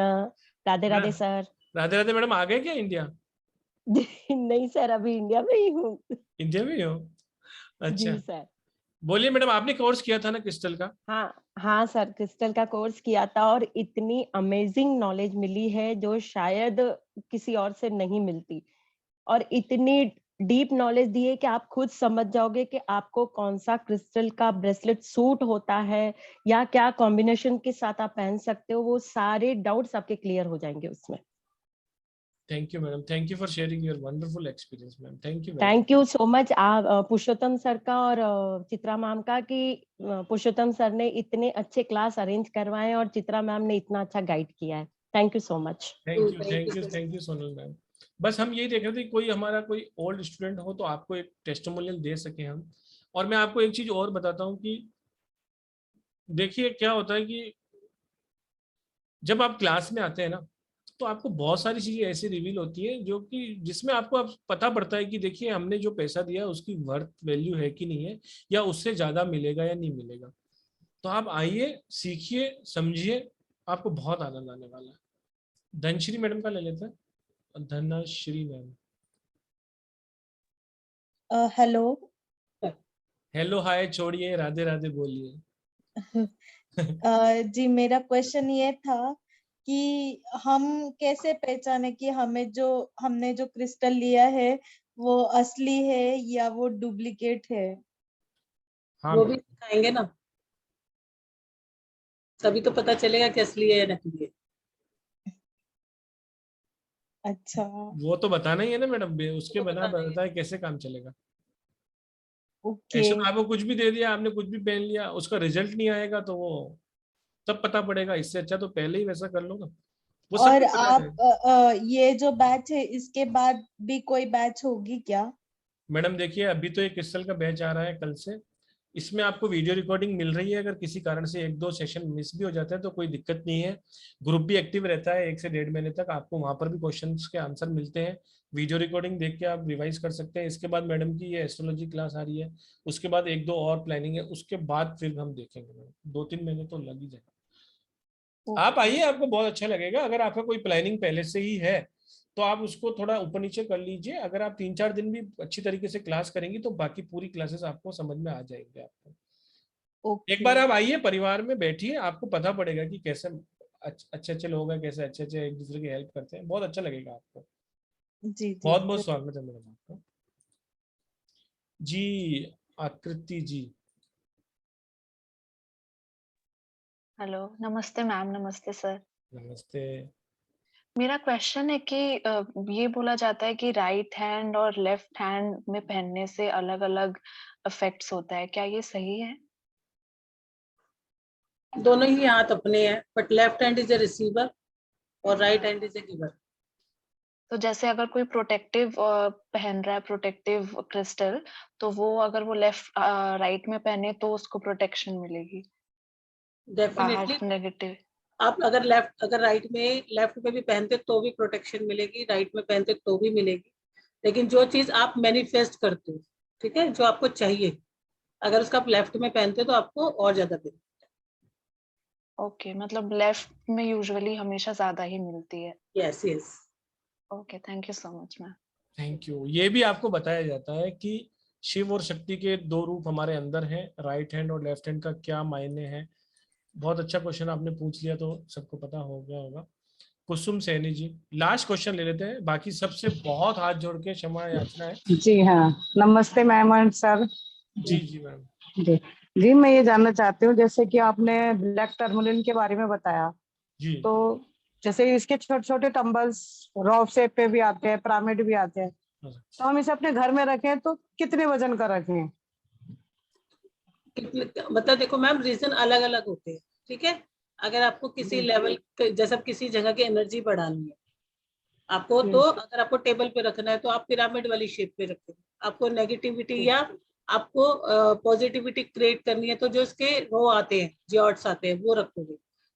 राधे राधे सर। राधे राधे मैडम, आ गए क्या इंडिया? नहीं सर, अभी इंडिया में ही हूँ। इंडिया में ही हो? अच्छा जी सर। बोलिए मैडम, आपने कोर्स किया था ना क्रिस्टल का? हाँ सर, क्रिस्टल का कोर्स किया था और इतनी अमेजिंग नॉलेज मिली है जो शायद किसी और से नहीं मिलती, और इतनी डीप नॉलेज दी है कि आप खुद समझ जाओगे कि आपको कौन सा क्रिस्टल का ब्रेसलेट सूट होता है या क्या कॉम्बिनेशन के साथ आप पहन सकते हो, वो सारे डाउट्स आपके क्लियर हो जाएंगे उसमें। Thank you madam, thank you for sharing your wonderful experience ma'am, thank you so much Purushottam sir का और चित्रा मैम का कि पुरुषोत्तम सर ने इतने अच्छे क्लास अरेंज करवाए और चित्रा मैम ने इतना अच्छा गाइड किया है। Thank you so much. Thank you Sonal ma'am. बस हम यही देख रहे थे कोई हमारा कोई ओल्ड स्टूडेंट हो तो आपको एक टेस्टिमोनियल दे सके हम। और मैं आपको एक चीज और बताता हूँ कि देखिए क्या होता है कि जब आप क्लास में आते हैं ना, तो आपको बहुत सारी चीजें ऐसी रिवील होती है जो कि जिसमें आपको अब पता पड़ता है कि देखिए हमने जो पैसा दिया उसकी वर्थ वैल्यू है कि नहीं है, या उससे ज्यादा मिलेगा या नहीं मिलेगा। तो आप आइए, सीखिए, समझिए, आपको बहुत आनंद आने वाला है। धनश्री मैडम का ले लेते हैं। Dhanashree ma'am. Hello. Hello hi छोड़िए, राधे राधे बोलिए। जी मेरा क्वेश्चन ये था कि हम कैसे पहचाने कि हमने जो क्रिस्टल लिया है वो असली है या वो डुप्लीकेट है? हाँ वो भी सिखाएंगे ना, तभी तो पता चलेगा कि असली है या नकली है। अच्छा, वो तो बताना ही है ना मैडम, उसके बिना बताए कैसे काम चलेगा। ओके। ऐसे तो आपको कुछ भी दे दिया, आपने कुछ भी पहन लिया, उसका रिजल्ट नहीं आएगा तो वो तब पता पड़ेगा। इससे अच्छा तो पहले ही वैसा कर लो ना, वो सब और कुछ बता आप ये जो बैच है इसके बाद भी कोई बैच होगी क्या? मैडम देखिए अभी तो एक क्रिस्टल का बैच आ रहा है कल से, इसमें आपको वीडियो रिकॉर्डिंग मिल रही है। अगर किसी कारण से 1-2 सेशन मिस भी हो जाते हैं तो कोई दिक्कत नहीं है। ग्रुप भी एक्टिव रहता है 1 से 1.5 महीने तक, आपको वहां पर भी क्वेश्चंस के आंसर मिलते हैं। वीडियो रिकॉर्डिंग देख के आप रिवाइज कर सकते हैं। इसके बाद मैडम की ये एस्ट्रोलॉजी क्लास आ रही है, उसके बाद 1-2 और प्लानिंग है, उसके बाद फिर हम देखेंगे मैडम। 2-3 महीने तो लग ही जाएगा। आप आइए, आपको बहुत अच्छा लगेगा। अगर आपका कोई प्लानिंग पहले से ही है तो आप उसको थोड़ा ऊपर नीचे कर लीजिए। अगर आप 3-4 दिन भी अच्छी तरीके से क्लास करेंगी तो बाकी पूरी क्लासेस आपको समझ में आ जाएंगे। आपको एक बार आप आइए, परिवार में बैठिए, आपको पता पड़ेगा कि कैसे अच्छे अच्छे लोग हैं, कैसे अच्छे अच्छे एक दूसरे की हेल्प करते हैं। बहुत अच्छा लगेगा आपको। जी बहुत बहुत स्वागत है मैडम आपका। जी आकृति जी। हेलो, नमस्ते मैम। नमस्ते सर। नमस्ते। मेरा क्वेश्चन है कि ये बोला जाता है कि राइट हैंड और लेफ्ट हैंड में पहनने से अलग-अलग इफेक्ट्स होता है, क्या ये सही है? दोनों ही हाथ अपने हैं, but left hand is a receiver और right hand is a giver. तो जैसे अगर कोई प्रोटेक्टिव पहन रहा है, प्रोटेक्टिव क्रिस्टल, तो वो अगर वो लेफ्ट राइट में पहने तो उसको प्रोटेक्शन मिलेगी? डेफिनेटली। बाहर नेगेटिव। आप अगर राइट में लेफ्ट में भी पहनते तो भी प्रोटेक्शन मिलेगी, राइट में पहनते तो भी मिलेगी। लेकिन जो चीज आप मैनिफेस्ट करते हो, ठीक है, जो आपको चाहिए, अगर उसका आप लेफ्ट में पहनते तो आपको और ज्यादा मिलेगी। ओके, मतलब लेफ्ट में यूजुअली हमेशा ज्यादा ही मिलती है। Yes yes. Okay, thank you so much ma'am. Thank you. ये भी आपको बताया जाता है कि शिव और शक्ति के दो रूप हमारे अंदर हैं, राइट हैंड और लेफ्ट हैंड का क्या मायने हैं। बहुत अच्छा क्वेश्चन आपने पूछ लिया, तो सबको पता हो गया होगा। कुसुम सैनी जी, लास्ट क्वेश्चन ले लेते हैं, बाकी सबसे बहुत हाथ जोड़ के क्षमा याचना है। जी हाँ, नमस्ते मैम और सर। जी जी मैम। जी जी, मैं ये जानना चाहती हूँ, जैसे कि आपने ब्लैक टर्मोलिन के बारे में बताया, जी। तो जैसे इसके छोटे छोटे टम्बल्स रॉ शेप पे भी आते हैं, पिरामिड भी आते हैं, तो हम इसे अपने घर में रखें तो कितने वजन का रखें? मतलब देखो मैम, रीजन अलग अलग होते हैं, ठीक है। अगर आपको किसी लेवल, जैसे किसी जगह की एनर्जी बढ़ानी है आपको, तो अगर आपको टेबल पे रखना है तो आप पिरामिड वाली शेप पे रखें। आपको नेगेटिविटी या आपको पॉजिटिविटी क्रिएट करनी है तो जो इसके वो आते हैं, जियोट्स आते हैं, वो रखोगे।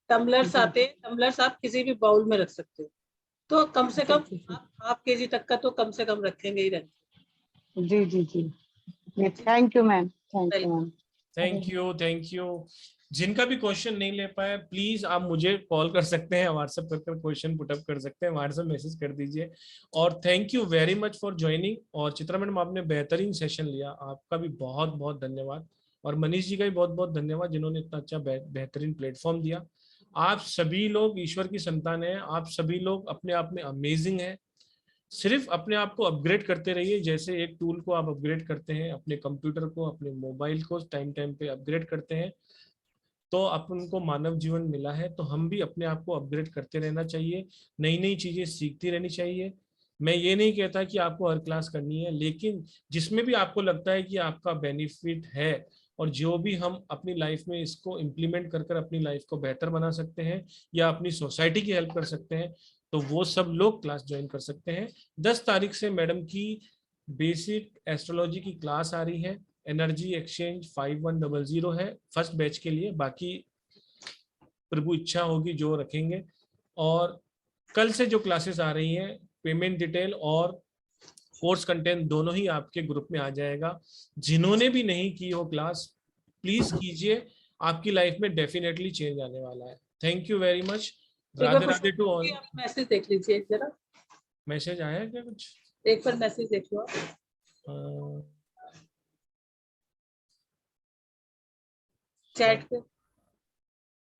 टम्बलर्स आते हैं, टम्बलर्स आप किसी भी बाउल में रख सकते हो। तो कम से कम आप हाफ केजी तक का तो कम से कम रखेंगे ही रखेंगे। जी जी जी, thank you ma'am, thank you ma'am. Thank you. जिनका भी क्वेश्चन नहीं ले पाए, प्लीज आप मुझे कॉल कर सकते हैं, व्हाट्सएप कर क्वेश्चन पुटअप कर सकते हैं, व्हाट्सएप मैसेज कर दीजिए। और thank you very much for joining. और चित्रा मैडम, आपने बेहतरीन सेशन लिया, आपका भी बहुत बहुत धन्यवाद। और मनीष जी का भी बहुत बहुत धन्यवाद, जिन्होंने इतना अच्छा बेहतरीन प्लेटफॉर्म दिया। आप सभी लोग ईश्वर की संतान हैं, आप सभी लोग अपने आप में अमेजिंग हैं। सिर्फ अपने आप को अपग्रेड करते रहिए, जैसे एक टूल को आप अपग्रेड करते हैं, अपने कंप्यूटर को, अपने मोबाइल को टाइम टाइम पे अपग्रेड करते हैं, तो अपन को मानव जीवन मिला है, तो हम भी अपने आप को अपग्रेड करते रहना चाहिए, नई नई चीजें सीखती रहनी चाहिए। मैं ये नहीं कहता कि आपको हर क्लास करनी है, लेकिन जिसमें भी आपको लगता है कि आपका बेनिफिट है और जो भी हम अपनी लाइफ में इसको इम्प्लीमेंट कर कर अपनी लाइफ को बेहतर बना सकते हैं या अपनी सोसाइटी की हेल्प कर सकते हैं, तो वो सब लोग क्लास ज्वाइन कर सकते हैं। 10 तारीख से मैडम की बेसिक एस्ट्रोलॉजी की क्लास आ रही है। एनर्जी एक्सचेंज 5100 है फर्स्ट बैच के लिए, बाकी प्रभु इच्छा होगी जो रखेंगे। और कल से जो क्लासेस आ रही हैं, पेमेंट डिटेल और कोर्स कंटेंट दोनों ही आपके ग्रुप में आ जाएगा। जिन्होंने भी नहीं की हो क्लास, प्लीज कीजिए, आपकी लाइफ में डेफिनेटली चेंज आने वाला है। Thank you very much. Radhe Radhe to all. Message देख लीजिए जरा, मैसेज आया है क्या कुछ? एक बार मैसेज देख लो चैट पे।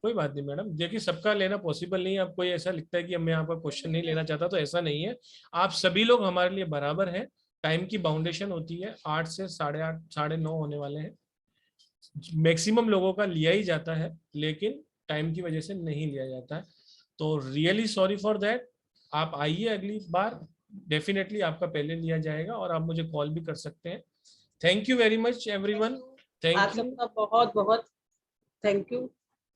कोई बात नहीं मैडम, देखिए सबका लेना पॉसिबल नहीं है। अब कोई ऐसा लिखता है कि मैं आपका क्वेश्चन नहीं लेना चाहता, तो ऐसा नहीं है। आप सभी लोग हमारे लिए बराबर हैं। टाइम की बाउंडेशन होती है, 8 से 8:30 9:30 होने वाले हैं। मैक्सिमम लोगों का लिया ही जाता है, लेकिन टाइम की वजह से नहीं लिया जाता है, तो रियली सॉरी फॉर दैट। आप आइए अगली बार, डेफिनेटली आपका पहले लिया जाएगा और आप मुझे कॉल भी कर सकते हैं। Thank you very much everyone. Thank you सबका बहुत बहुत thank you.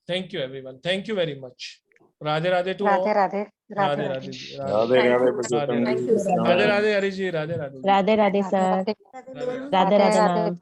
Thank you everyone, thank you very much. Radhe Radhe to Radhe Radhe Radhe Radhe ji, Radhe Radhe Radhe Radhe Hari ji, Radhe Radhe Radhe Radhe sir, Radhe Radhe ma'am.